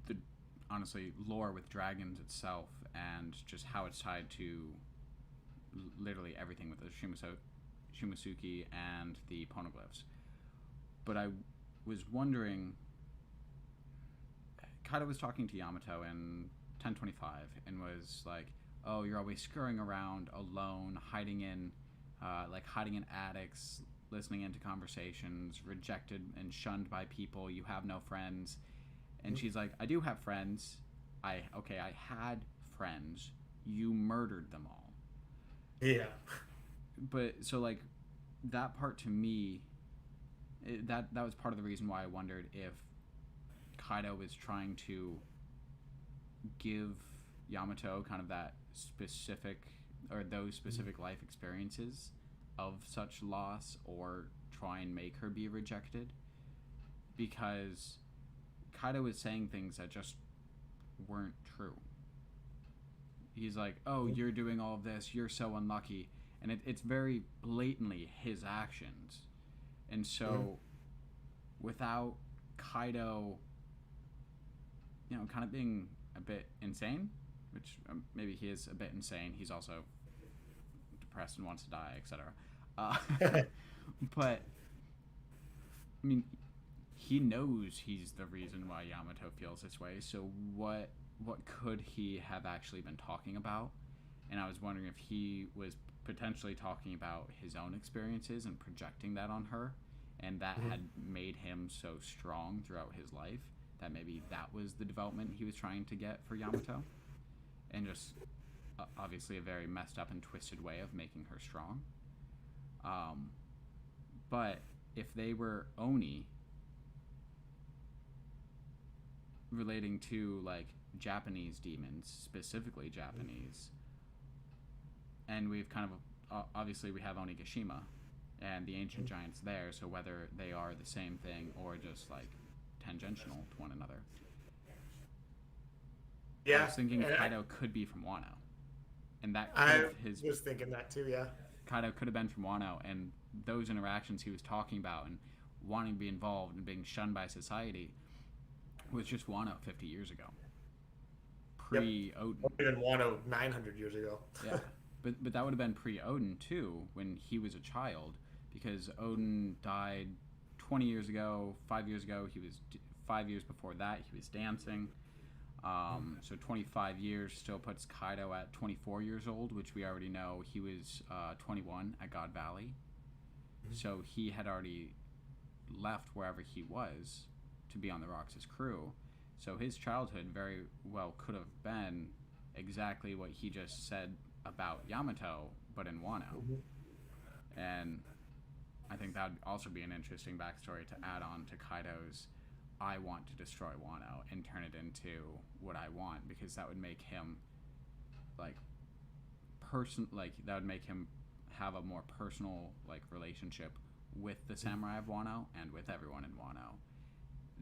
the honestly lore with dragons itself, and just how it's tied to literally everything with the Shimasuki and the poneglyphs. But I was wondering, Kaido was talking to Yamato in 1025 and was like, oh, you're always scurrying around alone, hiding in attics, listening into conversations, rejected and shunned by people, you have no friends. And she's like, I do have friends. I had friends. You murdered them all. Yeah. But so like that part to me, that was part of the reason why I wondered if Kaido was trying to give Yamato kind of that specific, or those specific life experiences of such loss, or try and make her be rejected, because Kaido was saying things that just weren't true. He's like, oh, you're doing all of this, you're so unlucky, and it's very blatantly his actions. And so without Kaido, kind of being a bit insane, which maybe he is a bit insane. He's also depressed and wants to die, etc. But I mean, he knows he's the reason why Yamato feels this way. So what could he have actually been talking about? And I was wondering if he was potentially talking about his own experiences and projecting that on her, and that had made him so strong throughout his life that maybe that was the development he was trying to get for Yamato, and just obviously a very messed up and twisted way of making her strong. But if they were Oni relating to like Japanese demons, specifically Japanese, and we've kind of obviously we have Onigashima and the ancient giants there, so whether they are the same thing or just like tangential to one another. Yeah, I was thinking Kaido could be from Wano, and that could have was thinking that too. Yeah, Kaido could have been from Wano, and those interactions he was talking about and wanting to be involved and being shunned by society was just Wano 50 years ago, pre-Odin. Even Wano 900 years ago. Yeah, but that would have been pre-Odin too, when he was a child, because Odin died 20 years ago. 5 years ago, 5 years before that, he was dancing. So 25 years still puts Kaido at 24 years old, which we already know he was 21 at God Valley. So he had already left wherever he was to be on the Roxas crew. So his childhood very well could have been exactly what he just said about Yamato, but in Wano. And I think that would also be an interesting backstory to add on to Kaido's I want to destroy Wano and turn it into what I want, because that would make him that would make him have a more personal relationship with the samurai of Wano and with everyone in Wano,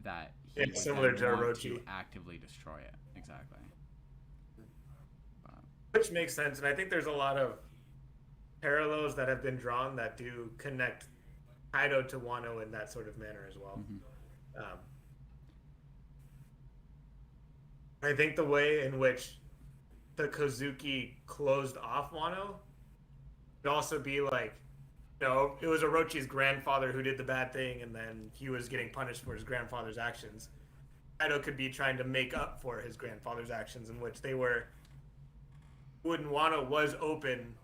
that he would similar then to want Orochi. to actively destroy it. Exactly. Which makes sense, and I think there's a lot of parallels that have been drawn that do connect Kaido to Wano in that sort of manner as well. I think the way in which the Kozuki closed off Wano would also be like, it was Orochi's grandfather who did the bad thing, and then he was getting punished for his grandfather's actions. Kaido could be trying to make up for his grandfather's actions, in which they were, when Wano was open,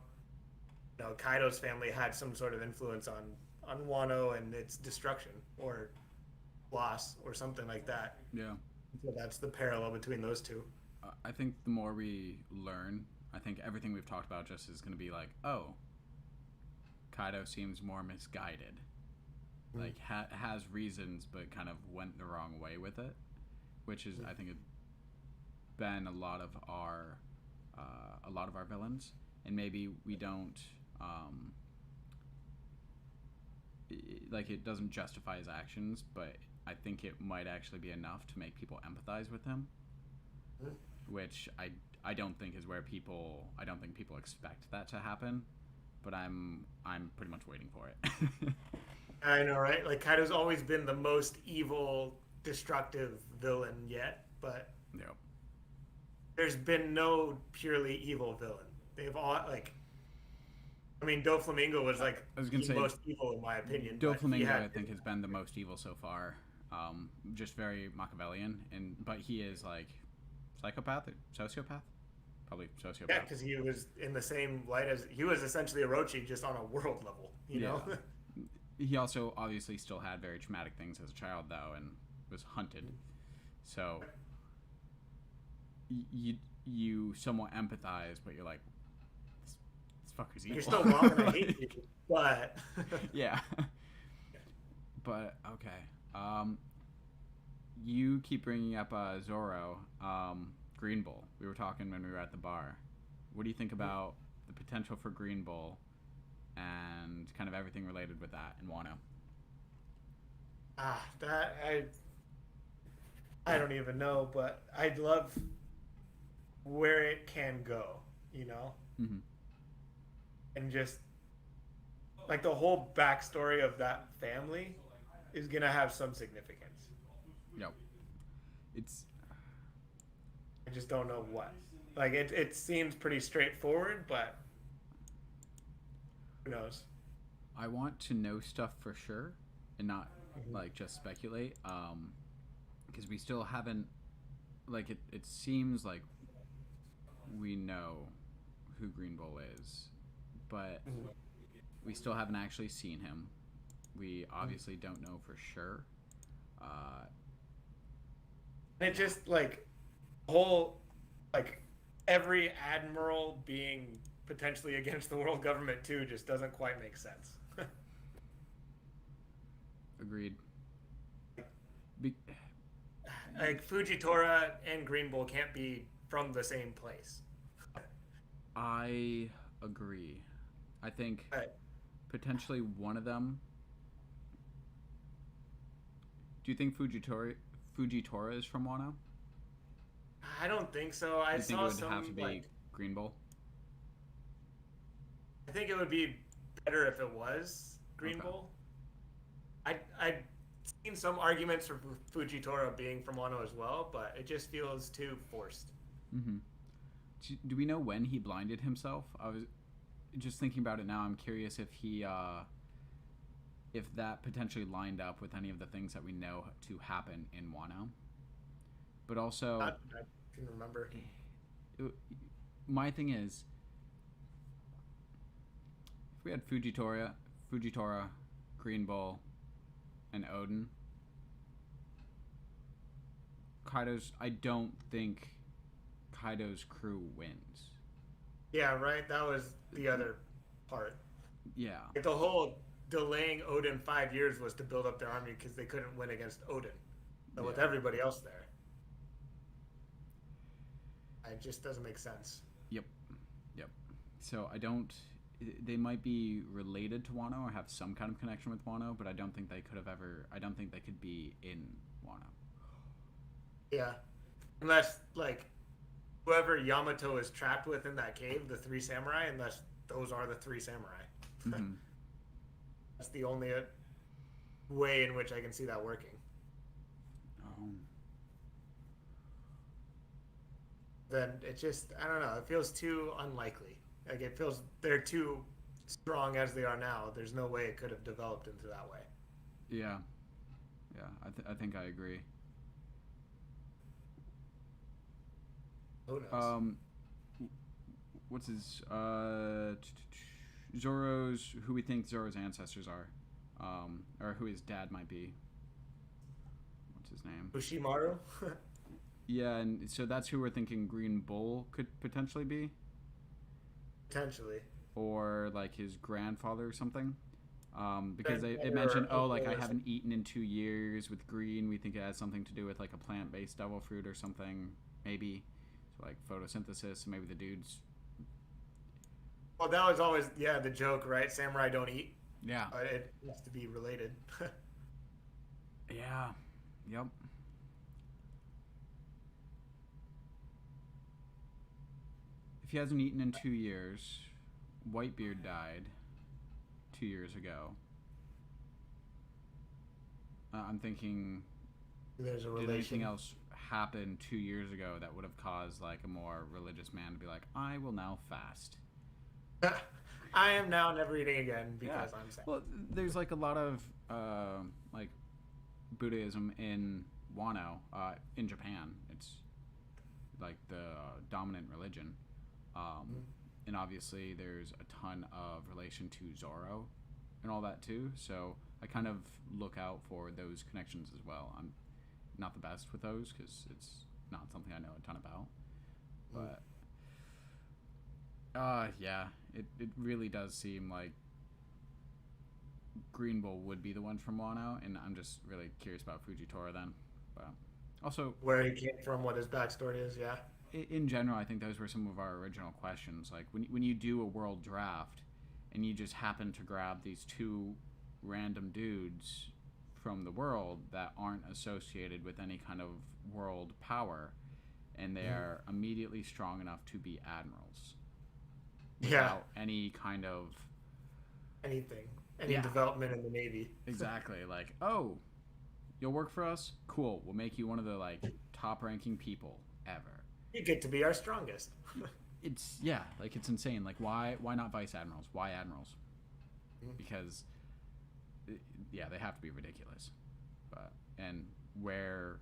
Kaido's family had some sort of influence on Wano and its destruction or loss or something like that. Yeah. So that's the parallel between those two. I think the more we learn, I think everything we've talked about just is going to be like, oh, Kaido seems more misguided. Like, has reasons, but kind of went the wrong way with it, which is, I think, been a lot of our villains, and maybe we don't, it doesn't justify his actions, but I think it might actually be enough to make people empathize with him, which I don't think is where I don't think people expect that to happen, but I'm pretty much waiting for it. I know, right? Like, Kaido's always been the most evil, destructive villain yet, but there's been no purely evil villain. They've all, Doflamingo was the most evil in my opinion. Doflamingo, I think, has been the most evil so far. Just very Machiavellian, but he is psychopath or sociopath? Probably sociopath. Yeah, because he was in the same light as he was essentially Orochi, just on a world level. You know. He also obviously still had very traumatic things as a child, though, and was hunted. So you somewhat empathize, but you're like, this fucker's evil. You're still wrong, and I hate you, but yeah. But okay. You keep bringing up Zoro, Green Bull. We were talking when we were at the bar. What do you think about the potential for Green Bull and kind of everything related with that in Wano? I don't even know, but I'd love where it can go, and just the whole backstory of that family is gonna have some significance. Yep. It's I just don't know what. Like it seems pretty straightforward, but who knows? I want to know stuff for sure and not Mhm. like just speculate. Because we still haven't like it seems like we know who Green Bull is, but Mhm. we still haven't actually seen him. We obviously don't know for sure. Uh, And it just like whole like every admiral being potentially against the world government too just doesn't quite make sense. Agreed. Be- Like Fujitora and Green Bull can't be from the same place. I agree. I think But potentially one of them. Do you think Fujitora is from Wano? I don't think so. I Do you think it saw would have to some be like Green Bull? I think it would be better if it was Green Okay. Bull. I've seen some arguments for Fujitora being from Wano as well, but it just feels too forced. Mm-hmm. Do we know when he blinded himself? I was just thinking about it now. I'm curious if that potentially lined up with any of the things that we know to happen in Wano. But also, Not that I can remember. my thing is, if we had Fujitora, Green Bull, and Odin, I don't think Kaido's crew wins. Yeah, right. That was the other part. Yeah, Like, the whole delaying Odin 5 years was to build up their army because they couldn't win against Odin. So with yeah, everybody else there, it just doesn't make sense. yep, yep. So I don't. They might be related to Wano or have some kind of connection with Wano, but I don't think they could have ever. I don't think they could be in Wano. Yeah, unless like whoever Yamato is trapped with in that cave, the three samurai, unless those are the three samurai. Mm-hmm. That's the only way in which I can see that working. Oh, Then it just I don't know. It feels too unlikely. Like it feels they're too strong as they are now. There's no way it could have developed into that way. yeah, yeah. I think I agree. Who knows? What's his Zoro's who we think Zoro's ancestors are, or who his dad might be. What's his name? Ushimaru? Yeah, and so that's who we're thinking Green Bull could potentially be, Potentially. or like his grandfather or something. Because they Grandfather mentioned, or oh, like uncle I or haven't eaten in 2 years with green. We think it has something to do with like a plant-based devil fruit or something, maybe. So like photosynthesis. Maybe the dude's. Well, that was always the joke, right? Samurai don't eat, Yeah. but it has to be related. Yeah. Yep. If he hasn't eaten in 2 years, Whitebeard died 2 years ago. I'm thinking, There's a did relation. anything else happen 2 years ago that would have caused like a more religious man to be like, I will now fast? I am now never eating again because I'm sad. Well, there's like a lot of like Buddhism in Wano, in Japan. It's like the dominant religion. And obviously there's a ton of relation to Zoro and all that too. So I kind of look out for those connections as well. I'm not the best with those because it's not something I know a ton about. But yeah, it really does seem like Green Bull would be the one from Wano, and I'm just really curious about Fujitora then. But also, Where he came from, what his backstory is, yeah. in general, I think those were some of our original questions. Like when you do a world draft, and you just happen to grab these two random dudes from the world that aren't associated with any kind of world power, and they are immediately strong enough to be admirals Yeah, without any kind of anything. any development in the Navy. Exactly. Like, oh, you'll work for us? Cool. We'll make you one of the like top ranking people ever. You get to be our strongest. It's yeah, like it's insane. Like why not vice admirals? Why admirals? Because yeah, they have to be ridiculous. But and where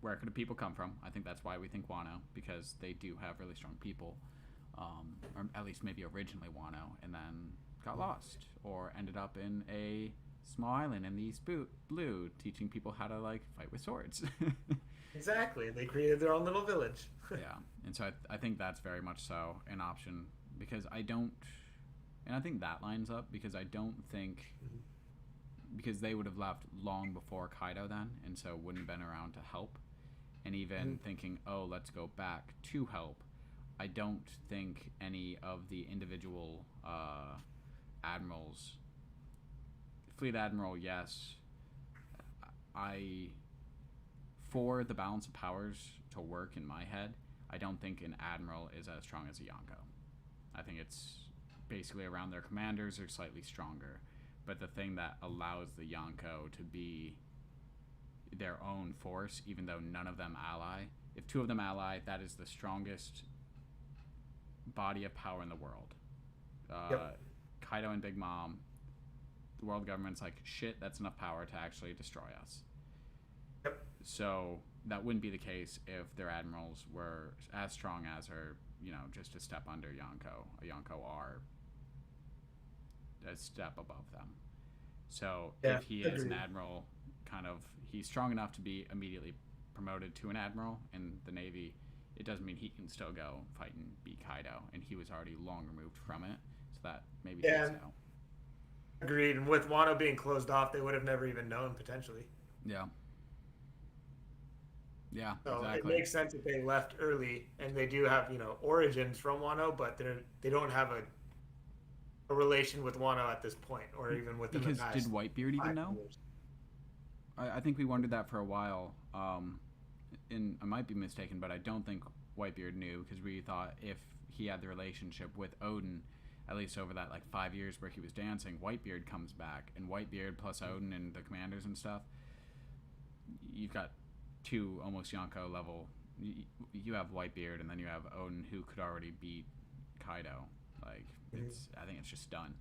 could the people come from? I think that's why we think Wano, because they do have really strong people, or at least maybe originally Wano, and then got lost or ended up in a small island in the East Blue, teaching people how to like fight with swords. Exactly. They created their own little village. Yeah, and so I think that's very much so an option, because I don't, and I think that lines up because I don't think, because they would have left long before Kaido then, and so wouldn't have been around to help, and even thinking, oh, let's go back to help, I don't think any of the individual admirals, Fleet Admiral, yes, for the balance of powers to work in my head, I don't think an admiral is as strong as a Yonko. I think it's basically around their commanders are slightly stronger, but the thing that allows the Yonko to be their own force, even though none of them ally, if two of them ally, that is the strongest body of power in the world. Kaido and Big Mom, the world government's like, shit, that's enough power to actually destroy us. So that wouldn't be the case if their admirals were as strong as, or just a step under Yonko. A Yonko are a step above them. So if he is an admiral, he's strong enough to be immediately promoted to an admiral in the Navy, it doesn't mean he can still go fight and beat Kaido, and he was already long removed from it, so that maybe takes out. Agreed. And with Wano being closed off, they would have never even known, potentially. Yeah, so exactly. It makes sense that they left early, and they do have origins from Wano, but they don't have a relation with Wano at this point, or even within the past. Because did Whitebeard even know? I think we wondered that for a while, and I might be mistaken, but I don't think Whitebeard knew, because we thought if he had the relationship with Oden, at least over that 5 years where he was dancing, Whitebeard comes back, and Whitebeard plus Oden and the commanders and stuff, you've got two almost Yonko level. You have Whitebeard, and then you have Oden, who could already beat Kaido. I think it's just done.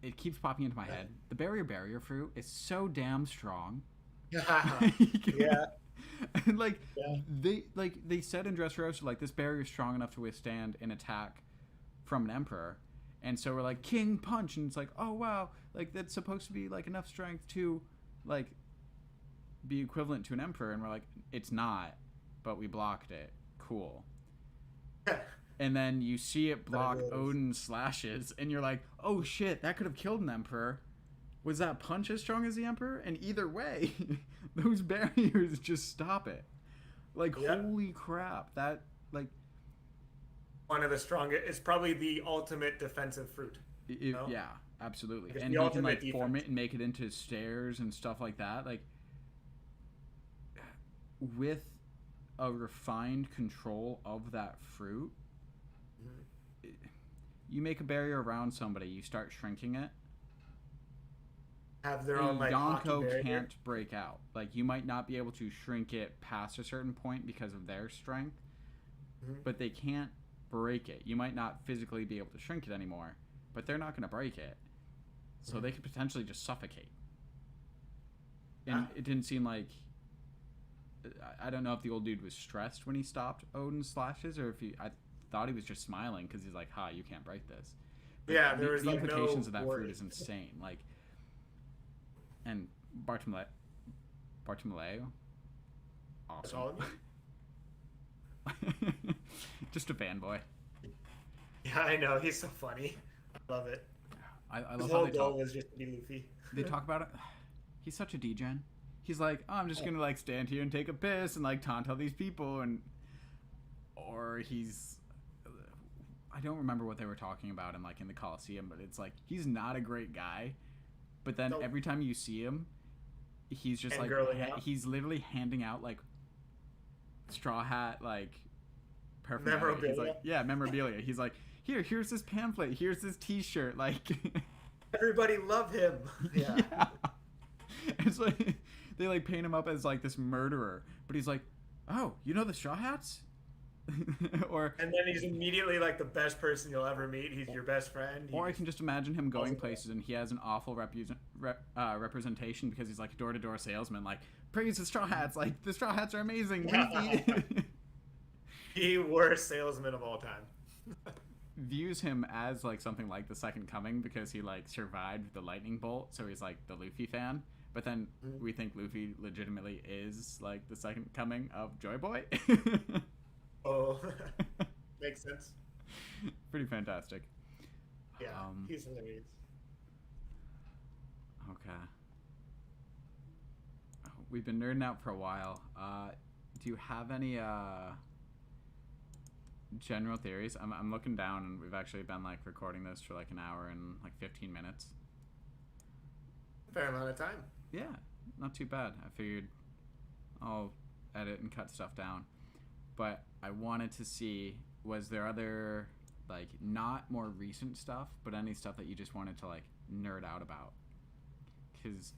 It keeps popping into my head. The barrier fruit is so damn strong. Yeah. And they said in Dressrosa, this barrier is strong enough to withstand an attack from an emperor, and so we're like, King Punch, and it's like, oh wow, that's supposed to be enough strength to be equivalent to an emperor, and we're like, it's not, but we blocked it. Cool. And then you see it block Oden's slashes, and you're like, oh shit, that could have killed an emperor. Was that punch as strong as the emperor? And either way, those barriers just stop it. Holy crap, that one of the strongest. It's probably the ultimate defensive fruit. Yeah, absolutely. And you can form it and make it into stairs and stuff like that. With a refined control of that fruit, you make a barrier around somebody, you start shrinking it. Have their own Yonko can't break out. You might not be able to shrink it past a certain point because of their strength, but they can't break it. You might not physically be able to shrink it anymore, but they're not going to break it. So they could potentially just suffocate. And it didn't seem like... I don't know if the old dude was stressed when he stopped Oden's slashes, or if I thought he was just smiling because he's like, ha, you can't break this. But yeah, there was the implications of that worry. fruit is insane. And Bartolomeo, awesome. Just a fanboy. Yeah, I know, he's so funny. I love it. I love His how whole they goal talk. was just to be Luffy. They talk about it. He's such a degen. He's like, oh, I'm just gonna stand here and take a piss and taunt all these people, or he's, I don't remember what they were talking about in the Coliseum, but it's he's not a great guy, but then every time you see him, he's just he's literally handing out Straw Hat paraphernalia. Memorabilia. He's memorabilia. He's here's this pamphlet, here's this T-shirt, like. Everybody love him. Yeah. Yeah. It's like they like paint him up as like this murderer, but he's like, oh, you know the Straw Hats? Or And then he's immediately like the best person you'll ever meet. He's your best friend. I can just imagine him going places and he has an awful representation because he's like a door-to-door salesman, like, praise the Straw Hats, like the Straw Hats are amazing. The worst salesman of all time. Views him as like something like the Second Coming because he like survived the lightning bolt, so he's like the Luffy fan. But then we think Luffy legitimately is like the Second Coming of Joy Boy. Oh, makes sense. Pretty fantastic. Yeah, he's hilarious. Okay. We've been nerding out for a while. Do you have any general theories? I'm looking down, and we've actually been like recording this for like an hour and like 15 minutes. Fair amount of time. Yeah, not too bad. I figured I'll edit and cut stuff down. But I wanted to see, was there other, like, not more recent stuff, but any stuff that you just wanted to, like, nerd out about? Because...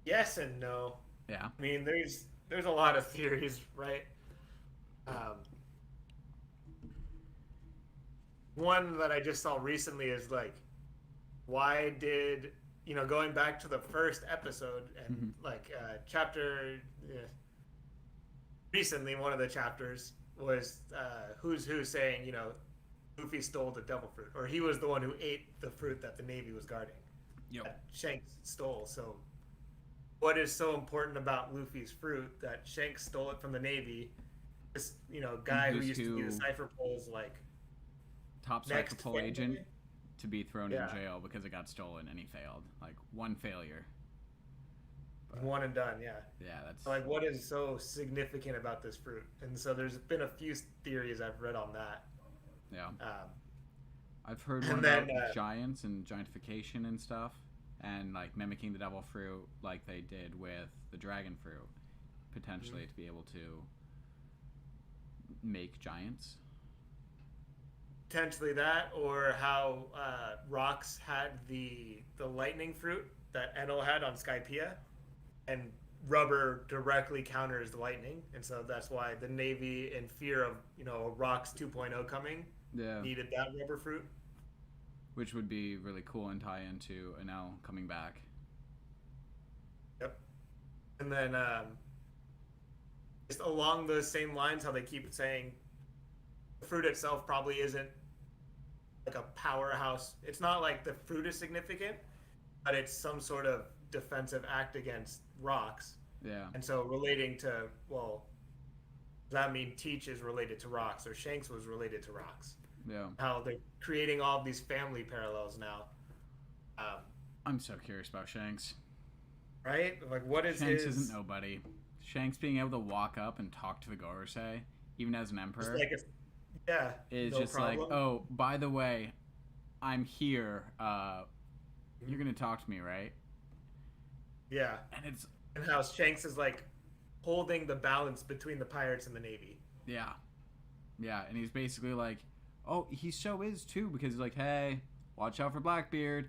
yes and no. Yeah. I mean, there's a lot of theories, right? One that I just saw recently is, like, why did... You know, going back to the first episode and like chapter, recently one of the chapters was Who's Who saying, you know, Luffy stole the devil fruit, or he was the one who ate the fruit that the Navy was guarding. Yep. That Shanks stole. So, what is so important about Luffy's fruit that Shanks stole it from the Navy? This, you know, guy who used to be the Cypher Pole's like top Cypher Pole agent. To be thrown in Yeah. jail because it got stolen and he failed. Like, one failure. But, one and done, yeah. Yeah, that's... Like, what is so significant about this fruit? And so there's been a few theories I've read on that. Yeah. I've heard one about giants and giantification and stuff, and, like, mimicking the devil fruit like they did with the dragon fruit, potentially to be able to make giants. Potentially that, or how Rocks had the lightning fruit that Enel had on Skypiea, and rubber directly counters the lightning, and so that's why the Navy, in fear of, you know, Rocks 2.0 coming, needed that rubber fruit. Which would be really cool and tie into Enel coming back. Yep. And then just along those same lines, how they keep saying the fruit itself probably isn't like a powerhouse. It's not like the fruit is significant, but it's some sort of defensive act against Rocks. Yeah. And so relating to, well, does that mean Teach is related to Rocks, or Shanks was related to Rocks? Yeah. How they're creating all of these family parallels now. I'm so curious about Shanks. Right? Like, what is Shanks his... isn't nobody. Shanks being able to walk up and talk to the Gorosei, even as an emperor, like yeah, is no just problem. like, oh, by the way, I'm here. You're gonna talk to me, right? Yeah. And how Shanks is like holding the balance between the pirates and the Navy. Yeah. Yeah, and he's basically like, oh, he so is too, because he's like, hey, watch out for Blackbeard.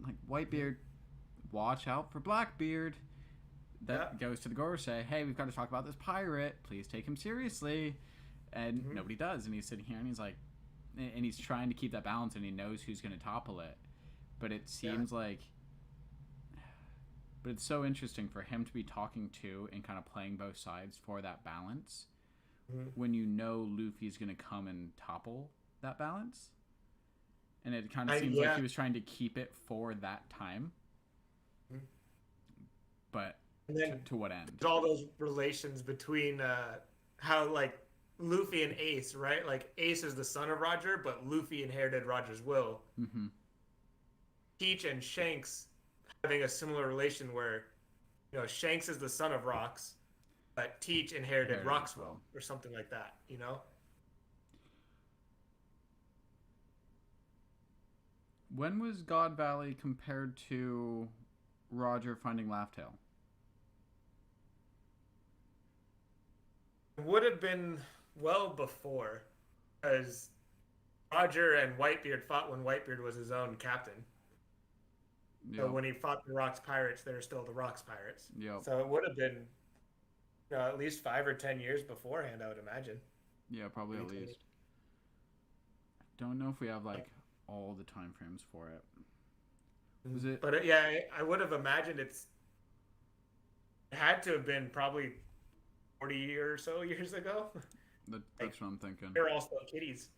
Like, Whitebeard, watch out for Blackbeard. That goes to the Gorosei, hey, we've got to talk about this pirate. Please take him seriously. And nobody does. And he's sitting here and he's like, and he's trying to keep that balance, and he knows who's going to topple it. But it seems like, but it's so interesting for him to be talking to and kind of playing both sides for that balance when you know Luffy's going to come and topple that balance. And it kind of seems like he was trying to keep it for that time. But to what end? All those relations between how, like, Luffy and Ace, right? Like, Ace is the son of Roger, but Luffy inherited Roger's will. Teach and Shanks having a similar relation where, you know, Shanks is the son of Rocks, but Teach inherited Rock's will, or something like that, you know? When was God Valley compared to Roger finding Laugh-Tale? It would have been well before, because Roger and Whitebeard fought when Whitebeard was his own captain. So Yep. when he fought the Rocks Pirates, they were still the Rocks Pirates. Yep. So it would have been, at least 5 or 10 years beforehand, I would imagine. Yeah, probably at 2020. least. Don't know if we have like all the time frames for it. Was it? But yeah, I would have imagined it had to have been probably 40 or so years ago. That's what I'm thinking. They're all still kiddies.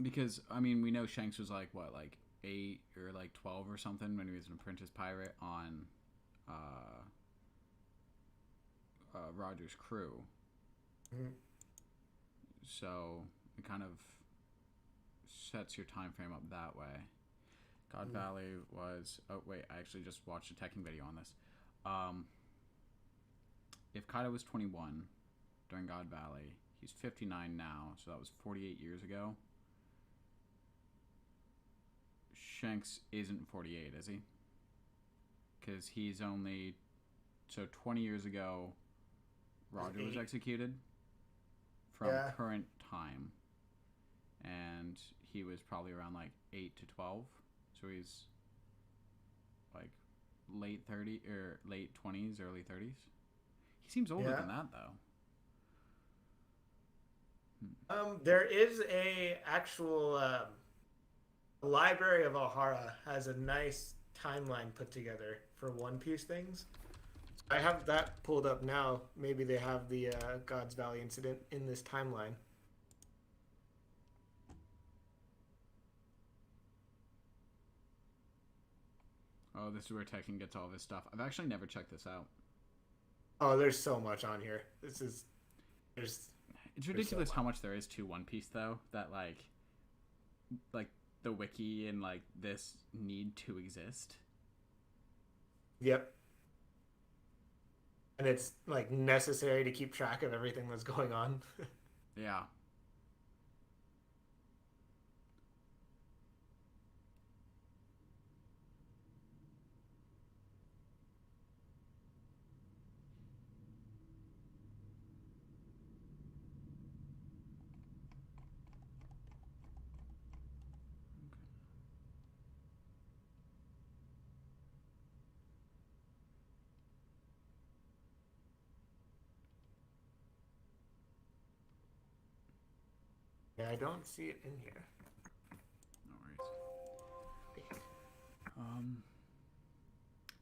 Because I mean, we know Shanks was like what, like 8 or like 12 or something when he was an apprentice pirate on Roger's crew. Mhm. So it kind of sets your time frame up that way. God Valley was. Oh wait, I actually just watched a teching video on this. If Kaido was 21 during God Valley, he's 59 now, so that was 48 years ago. Shanks isn't 48, is he? Because he's only. So 20 years ago, Roger was executed from current time. And he was probably around like 8 to 12. So he's like late 30 or late 20s, early 30s. He seems older than that though. There is a actual Library of Ohara has a nice timeline put together for One Piece things. I have that pulled up now. Maybe they have the God's Valley incident in this timeline. Oh, this is where Tekken gets all this stuff. I've actually never checked this out. Oh, there's so much on here. There's It's ridiculous how much there is to One Piece though. That like the wiki and like this need to exist. Yep. And it's like necessary to keep track of everything that's going on. Yeah. Yeah, I don't see it in here. No worries.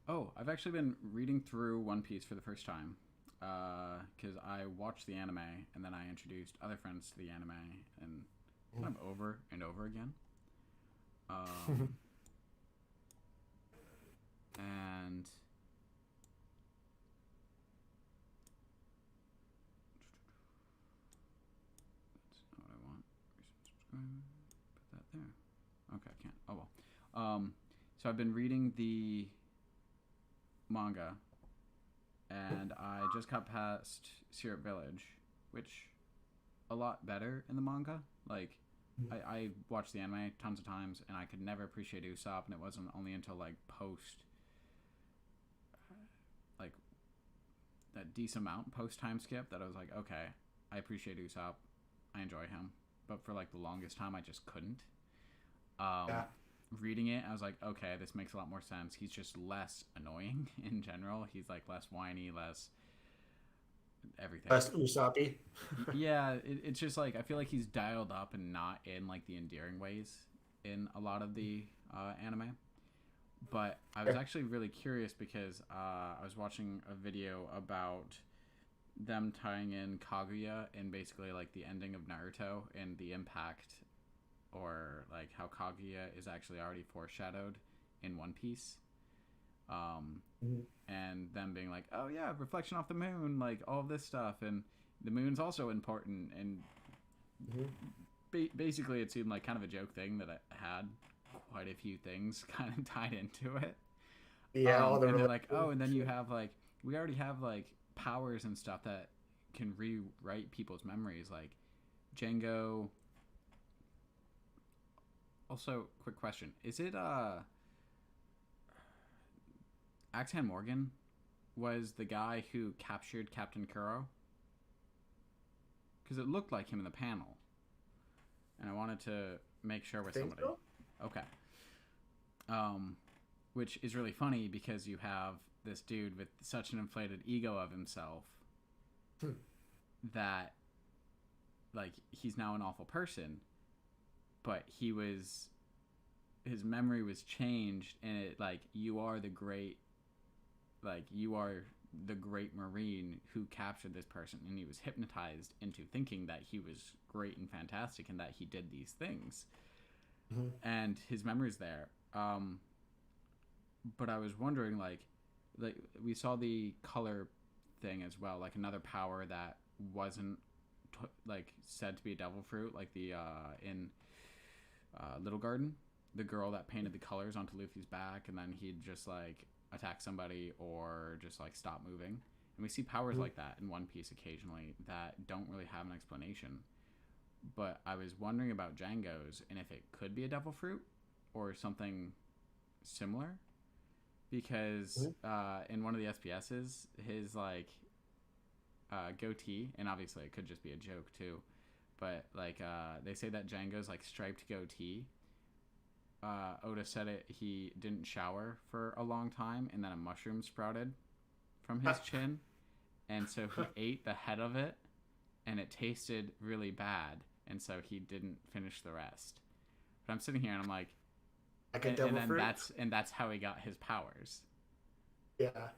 Oh, I've actually been reading through One Piece for the first time. Because I watched the anime and then I introduced other friends to the anime and kind of over and over again. And that's not what I want. Put that there. Okay, I can't. Oh well. So I've been reading the manga, and I just got past Syrup Village, which a lot better in the manga. Like, I watched the anime tons of times, and I could never appreciate Usopp, and it wasn't only until like post, like that decent amount post time skip that I was like, okay, I appreciate Usopp, I enjoy him, but for like the longest time, I just couldn't. Yeah. Reading it, I was like, okay, this makes a lot more sense. He's just less annoying in general. He's like less whiny, less everything. Less Usopp. Yeah, it's just like I feel like he's dialed up and not in like the endearing ways in a lot of the anime. But I was actually really curious because I was watching a video about them tying in Kaguya and basically like the ending of Naruto and the impact, or like how Kaguya is actually already foreshadowed in One Piece. And them being like, oh yeah, reflection off the moon, like all of this stuff, and the moon's also important, and basically it seemed like kind of a joke thing that I had quite a few things kind of tied into it. Yeah, and they're like, oh, and then you have like, we already have like powers and stuff that can rewrite people's memories, like Django. Also, quick question: is it Axan Morgan was the guy who captured Captain Kuro? Because it looked like him in the panel. and I wanted to make sure I with think somebody. so. Okay. Um, which is really funny because you have this dude with such an inflated ego of himself Hmm. that like he's now an awful person, but his memory was changed, and it like you are the great marine who captured this person, and he was hypnotized into thinking that he was great and fantastic and that he did these things, Mhm. and his memory's there. But I was wondering, like we saw the color thing as well, like another power that wasn't like said to be a devil fruit, like the in Little Garden, the girl that painted the colors onto Luffy's back, and then he'd just like attack somebody or just like stop moving. And we see powers Mhm. like that in One Piece occasionally that don't really have an explanation. But I was wondering about Django's and if it could be a devil fruit or something similar, because Mhm. in one of the SPSs, his like goatee, and obviously it could just be a joke too, but like they say that Django's like striped goatee. Oda said it. He didn't shower for a long time, and then a mushroom sprouted from his chin, and so he ate the head of it, and it tasted really bad, and so he didn't finish the rest. But I'm sitting here and I'm like, Like a and devil then fruit. that's how he got his powers. Yeah.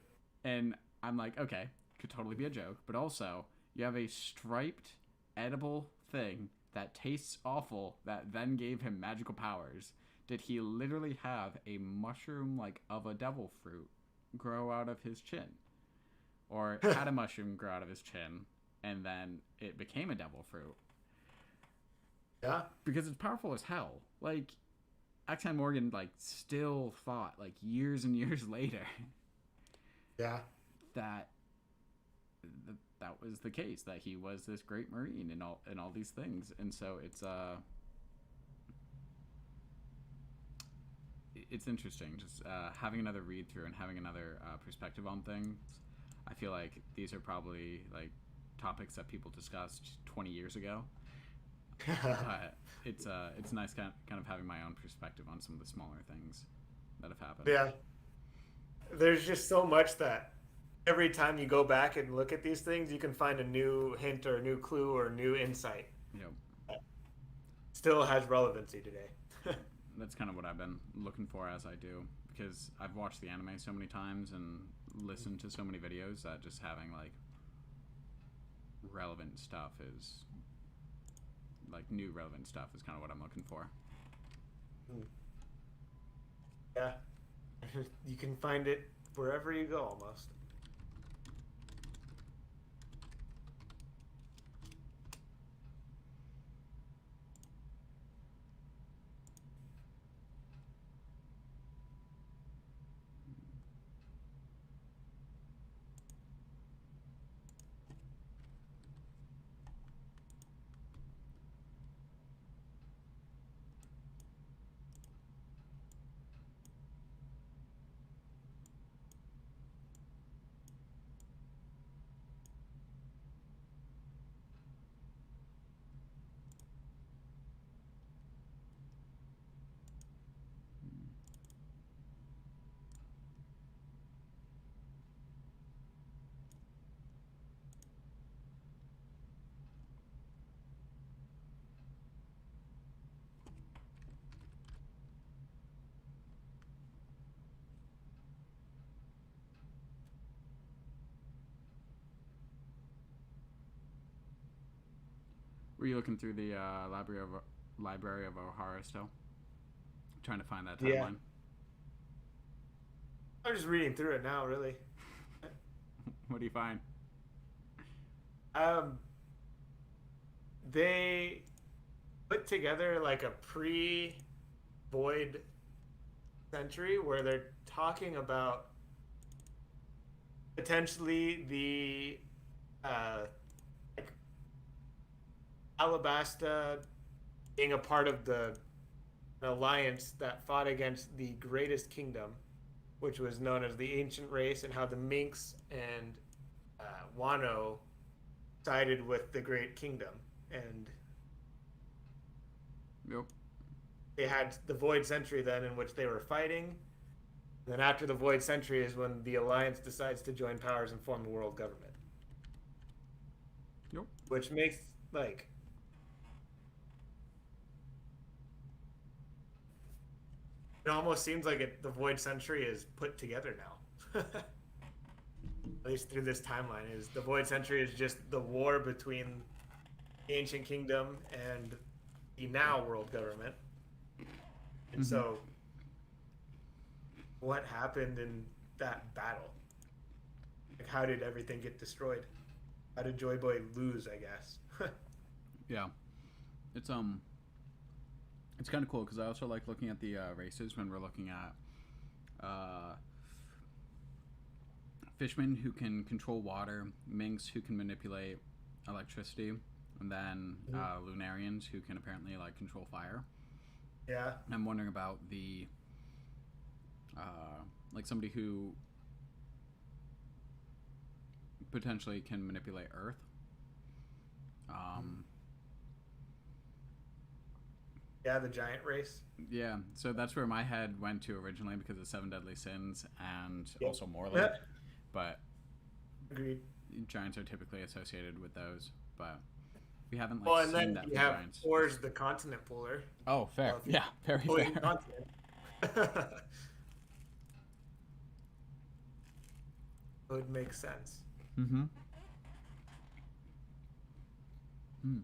And I'm like, okay, could totally be a joke, but also you have a striped edible thing that tastes awful that then gave him magical powers. Did he literally have a mushroom like of a devil fruit grow out of his chin? Or had a mushroom grow out of his chin and then it became a devil fruit? Yeah. Because it's powerful as hell. Like Axon Morgan like still thought like years and years later Yeah. that that was the case, that he was this great marine and all these things. And so it's interesting just having another read through and having another perspective on things. I feel like these are probably like topics that people discussed 20 years ago, but it's nice kind of having my own perspective on some of the smaller things that have happened. Yeah. There's just so much that every time you go back and look at these things, you can find a new hint or a new clue or a new insight. You know, Still has relevancy today. that's kind of what I've been looking for as I do, because I've watched the anime so many times and listened to so many videos that just having like relevant stuff is like new relevant stuff is kind of what I'm looking for. Yeah. You can find it wherever you go almost. Were you looking through the Library of Ohara still, trying to find that Yeah. timeline? I'm just reading through it now, really. What do you find? Um, they put together like a pre-void century where they're talking about potentially the uh, like Alabasta being a part of an alliance that fought against the greatest kingdom, which was known as the Ancient Race, and how the Minks and Wano sided with the Great Kingdom. And Yep. They had the Void Century then, in which they were fighting. And then after the Void Century is when the Alliance decides to join powers and form the world government. Yep. Which makes, like, it almost seems like the Void Century is put together now. At least through this timeline, is the Void Century is just the war between the Ancient Kingdom and the now world government. And so, what happened in that battle? Like, how did everything get destroyed? How did Joy Boy lose? I guess. Yeah. It's it's kind of cool because I also like looking at the races when we're looking at fishmen who can control water, minks who can manipulate electricity, and then lunarians who can apparently like control fire. Yeah. I'm wondering about the like somebody who potentially can manipulate earth. Yeah, the giant race. Yeah, so that's where my head went to originally because of Seven Deadly Sins and Yep. also Morley. Yeah. But Agreed. giants are typically associated with those. But we haven't like Well, and seen then that you for have giants. Thor's the continent puller. Oh, fair. of Yeah, very pulling fair. continent. Would make sense. Mm-hmm. Hmm.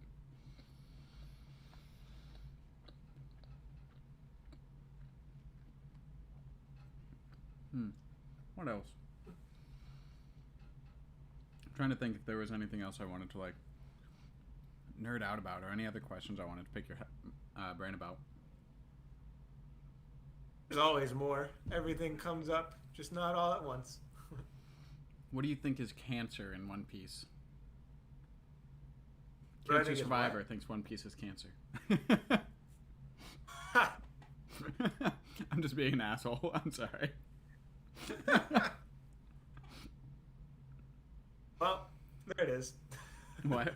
What else? I'm trying to think if there was anything else I wanted to like nerd out about, or any other questions I wanted to pick your brain about. There's always more. Everything comes up, just not all at once. What do you think is cancer in One Piece? What I Cancer think is Survivor what? thinks One Piece is cancer. Ha! I'm just being an asshole. I'm sorry. Well, there it is. What?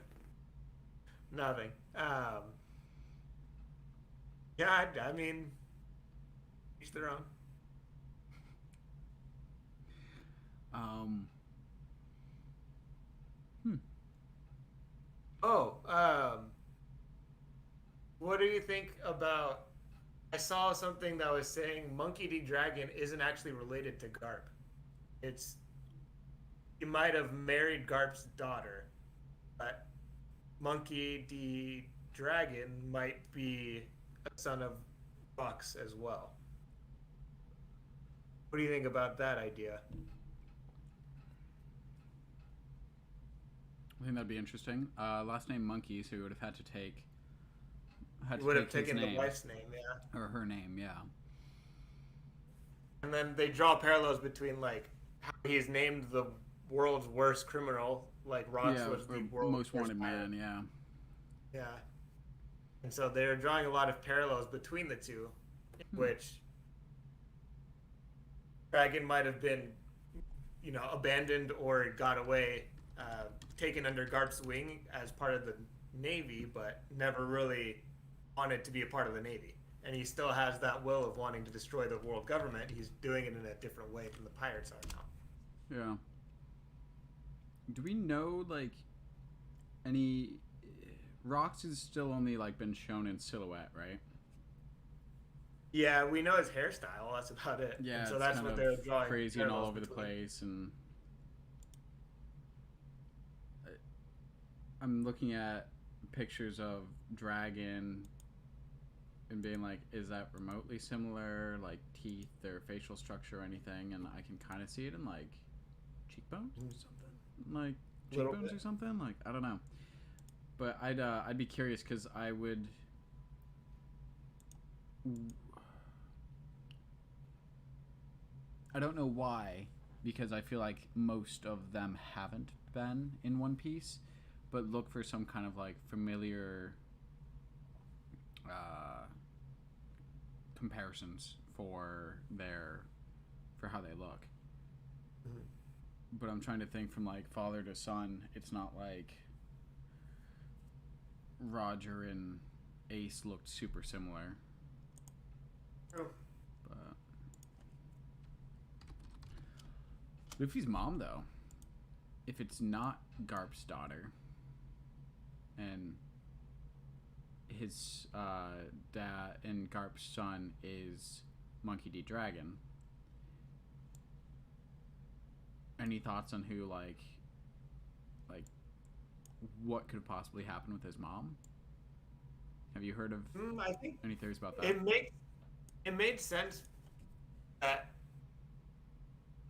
Nothing. Yeah, I mean, each their own. Um. Oh, what do you think about? I saw something that was saying Monkey D. Dragon isn't actually related to Garp. It's he might have married Garp's daughter, but Monkey D. Dragon might be a son of Bucks as well. What do you think about that idea? I think that'd be interesting. Last name Monkey, so he would have had to take. Had He to would have take his taken the name, wife's name, yeah. or her name, yeah. And then they draw parallels between like how he's named the world's worst criminal, like Rox Yeah, was the or world's most worst wanted pirate. man, yeah. Yeah. And so they're drawing a lot of parallels between the two, which Dragon might have been, abandoned or got away, taken under Garp's wing as part of the Navy, but never really wanted to be a part of the Navy. And he still has that will of wanting to destroy the world government. He's doing it in a different way than the pirates are now. Yeah. Do we know like any? Rox is still only like been shown in silhouette, right? Yeah, we know his hairstyle. That's about it. Yeah, And so it's that's kind what of they're drawing. crazy and all parallels over the between. place, and I'm looking at pictures of Dragon and being like, is that remotely similar, like teeth or facial structure or anything? And I can kind of see it in like cheekbones or something, like Little cheekbones bit. or something. Like I don't know, but I'd be curious because I would. I don't know why, because I feel like most of them haven't been in One Piece, but look for some kind of like familiar comparisons for how they look. Mhm. But I'm trying to think from like father to son. It's not like Roger and Ace looked super similar. True. But Luffy's mom, though, if it's not Garp's daughter, and his dad and Garp's son is Monkey D. Dragon, any thoughts on who like what could possibly happen with his mom? Have you heard of I think any theories about that? it made sense that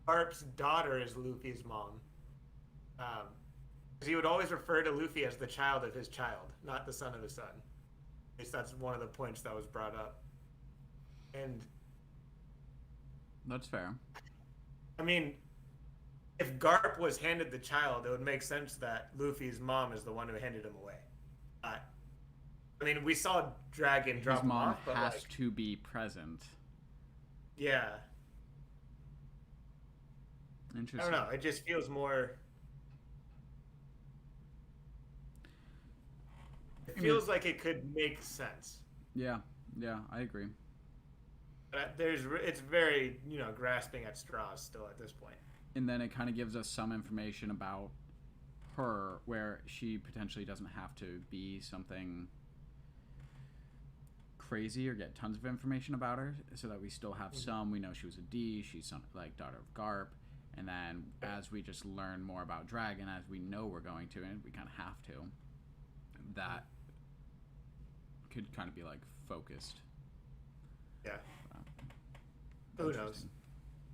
Garp's daughter is Luffy's mom. Because he would always refer to Luffy as the child of his child, not the son of his son. At least that's one of the points that was brought up. And That's fair. I mean, if Garp was handed the child, it would make sense that Luffy's mom is the one who handed him away. I mean, we saw Dragon drop His him mom off, but has like, to be present. yeah, I Interesting. don't know. It just feels more. It feels like it could make sense. Yeah, I agree. But it's very grasping at straws still at this point. And then it kind of gives us some information about her where she potentially doesn't have to be something crazy or get tons of information about her, so that we still have some. We know she was a D, she's like daughter of Garp, and then as we just learn more about Dragon, as we know we're going to, and we kind of have to, that could kind of be like focused. Yeah. Uh, Who knows?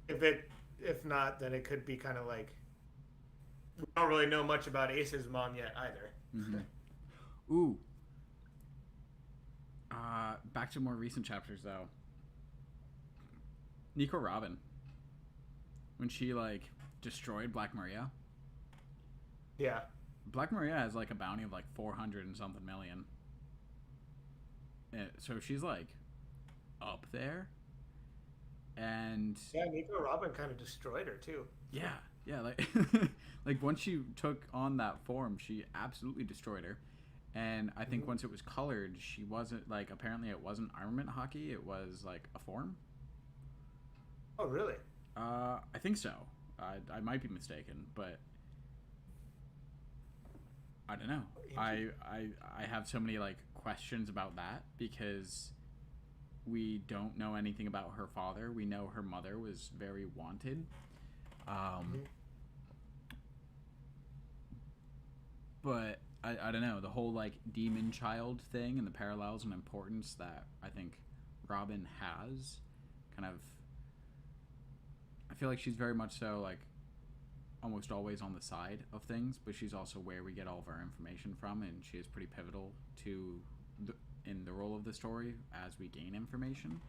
If not, then it could be kind of like we don't really know much about Ace's mom yet either. Mm-hmm. Ooh. Back to more recent chapters though. Nico Robin, when she like destroyed Black Maria. Yeah. Black Maria has like a bounty of like 400 and something million. So she's like up there. And Yeah, Nico Robin kind of destroyed her too. yeah, like like once she took on that form, she absolutely destroyed her. And I think once it was colored, she wasn't like, apparently it wasn't armament hockey, it was like a form. Oh, really? I think so. I might be mistaken, but I don't know. I have so many like questions about that because we don't know anything about her father. We know her mother was very wanted. But I don't know, the whole like demon child thing and the parallels and importance that I think Robin has kind of, I feel like she's very much so like almost always on the side of things, but she's also where we get all of our information from, and she is pretty pivotal to in the role of the story as we gain information.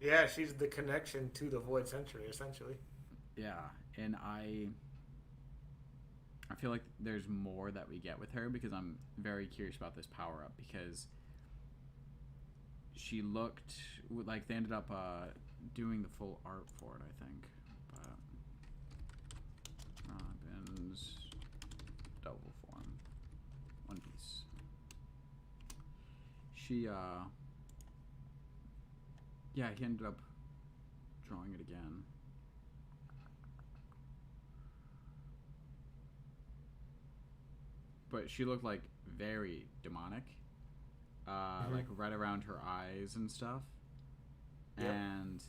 Yeah, she's the connection to the Void Century, essentially. Yeah, and I feel like there's more that we get with her because I'm very curious about this power up, because she looked like they ended up doing the full art for it, I think. But Robin's double form, One Piece. She yeah, he ended up drawing it again. But she looked like very demonic, like right around her eyes and stuff. Yep. And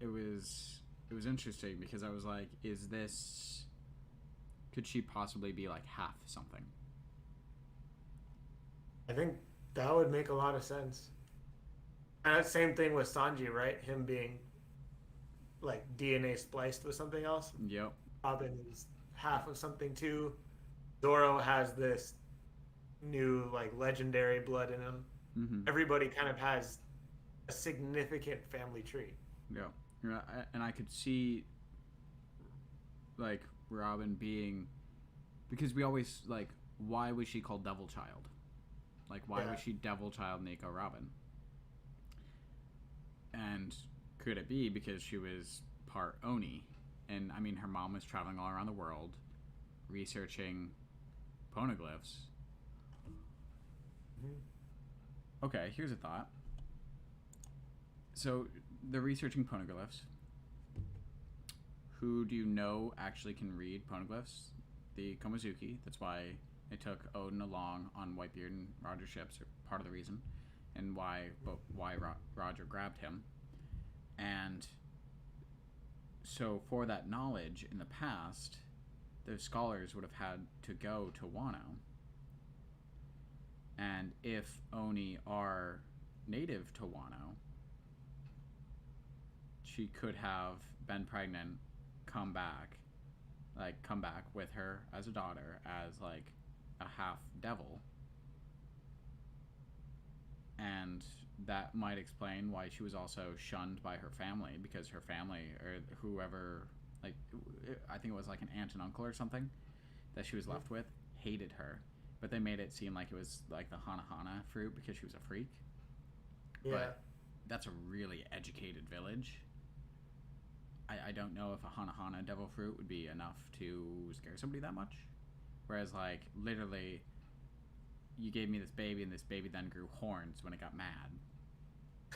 it was interesting because I was like, could she possibly be like half something? I think that would make a lot of sense. And same thing with Sanji, right? Him being like DNA spliced with something else. Yep. Robin is half of something too. Zoro has this new like legendary blood in him. Mm-hmm. Everybody kind of has a significant family tree. Yeah, and I could see like Robin being, because we always like, why was she called Devil Child? Like, why was she Devil Child Nico Robin? And could it be because she was part Oni? And I mean, her mom was traveling all around the world researching poneglyphs. Mhm. Okay, here's a thought. So they're researching poneglyphs. Who do you know actually can read poneglyphs? The Komizuki. That's why they took Odin along on Whitebeard and Roger's ships, or part of the reason, and why Roger grabbed him. And so for that knowledge in the past, those scholars would have had to go to Wano. And if Oni are native to Wano, she could have been pregnant, come back, come back with her as a daughter, as like a half devil, and that might explain why she was also shunned by her family, because her family or whoever, like, I think it was like an aunt and uncle or something that she was left with, hated her, but they made it seem like it was like the hana hana fruit because she was a freak. Yeah. But that's a really educated village. I don't know if a hana hana devil fruit would be enough to scare somebody that much. Whereas, like, literally, you gave me this baby, and this baby then grew horns when it got mad.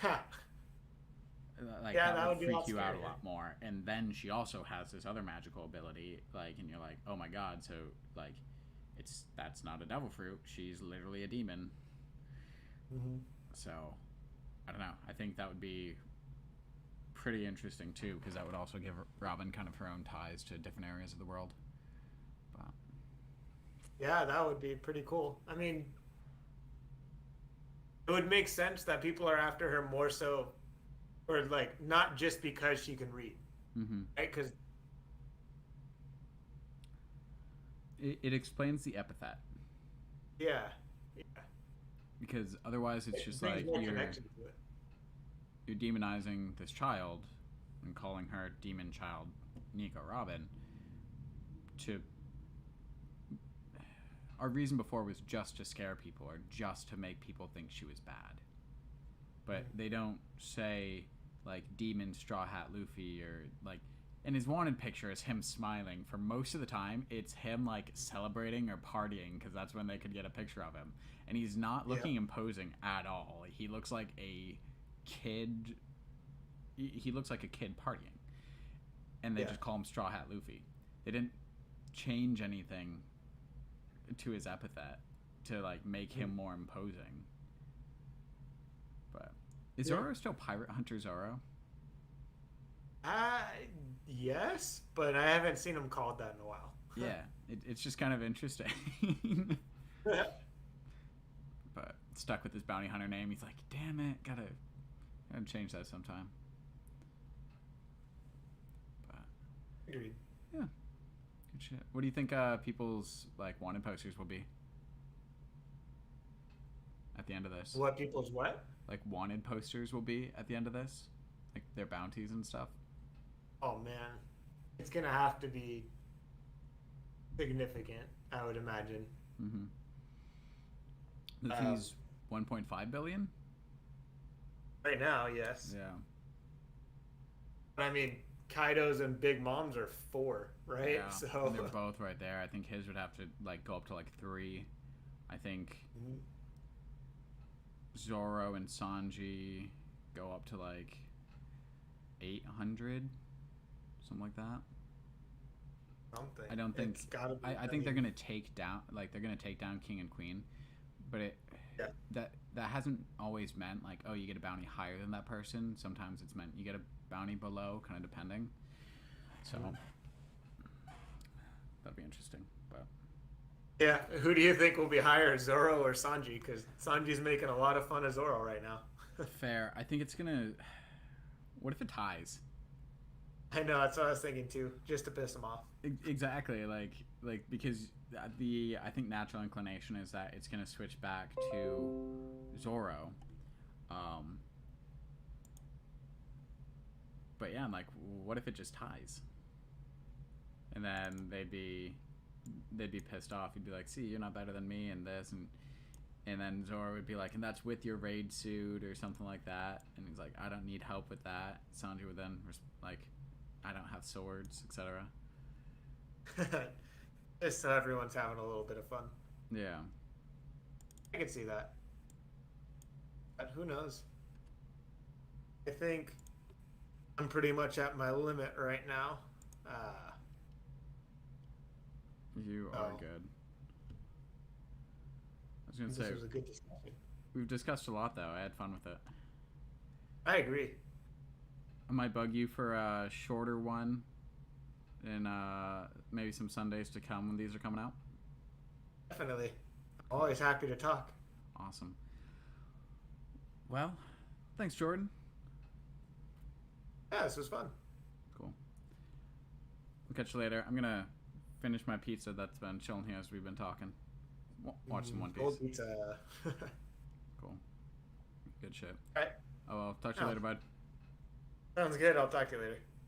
Ha. Like, Yeah, that would be a freak lot you out a scarier. lot more. And then she also has this other magical ability, like, and you're like, oh my god, so, like, that's not a devil fruit. She's literally a demon. Mm-hmm. So, I don't know. I think that would be pretty interesting too, because that would also give Robin kind of her own ties to different areas of the world. But Yeah, that would be pretty cool. I mean, it would make sense that people are after her more so, or like not just because she can read, mm-hmm. right? Because it explains the epithet, yeah, yeah, because otherwise it's it just brings like more you're connection to it. demonizing this child and calling her demon child Nico Robin. To our reason before was just to scare people or just to make people think she was bad, but they don't say like demon Straw Hat Luffy, or like, and his wanted picture is him smiling. For most of the time it's him like celebrating or partying, because that's when they could get a picture of him, and he's not looking imposing at all. He looks like a kid. He looks like a kid partying, and they just call him Straw Hat Luffy. They didn't change anything to his epithet to like make him more imposing. But is Zoro still Pirate Hunter Zoro? Yes, but I haven't seen him called that in a while. Yeah, it's just kind of interesting. But stuck with his bounty hunter name, he's like, damn it, gotta change that sometime. But Agreed. yeah, good shit. What do you think people's like wanted posters will be at the end of this? What people's what? Like wanted posters will be at the end of this, like their bounties and stuff. Oh man, it's gonna have to be significant, I would imagine. Mm-hmm. Luffy's 1.5 billion. Right now, yes. Yeah. But I mean, Kaido's and Big Mom's are 4, right? Yeah, So and they're both right there. I think his would have to like go up to like 3. I think Zoro and Sanji go up to like 800, something like that. something. I don't think. It's gotta be, I think they're gonna take down King and Queen, but that hasn't always meant like, oh, you get a bounty higher than that person. Sometimes it's meant you get a bounty below, kind of depending. So that'd be interesting. But yeah, who do you think will be higher, Zoro or Sanji? Because Sanji's making a lot of fun of Zoro right now. fair. I think it's gonna. What if it ties? I know, that's what I was thinking too, just to piss him off. Exactly, like because I think natural inclination is that it's gonna switch back to Zoro, but yeah, like what if it just ties, and then they'd be pissed off. He'd be like, "See, you're not better than me," and this and then Zoro would be like, "And that's with your raid suit or something like that," and he's like, "I don't need help with that." Sanji would then like, "I don't have swords, etc." Just so everyone's having a little bit of fun. Yeah. I can see that. Who knows? I think I'm pretty much at my limit right now. You are Oh. good. I was gonna This say was a good discussion. we've discussed a lot though. I had fun with it. I agree. I might bug you for a shorter one, and maybe some Sundays to come when these are coming out. Definitely. Always happy to talk. Awesome. Well, thanks, Jordan. Yeah, this was fun. Cool. We'll catch you later. I'm gonna finish my pizza that's been chilling here as we've been talking. Watch some One Piece. Cold pizza. Cool. Good shit. Alright. Oh, well, talk to you Oh. later, bud. Sounds good. I'll talk to you later.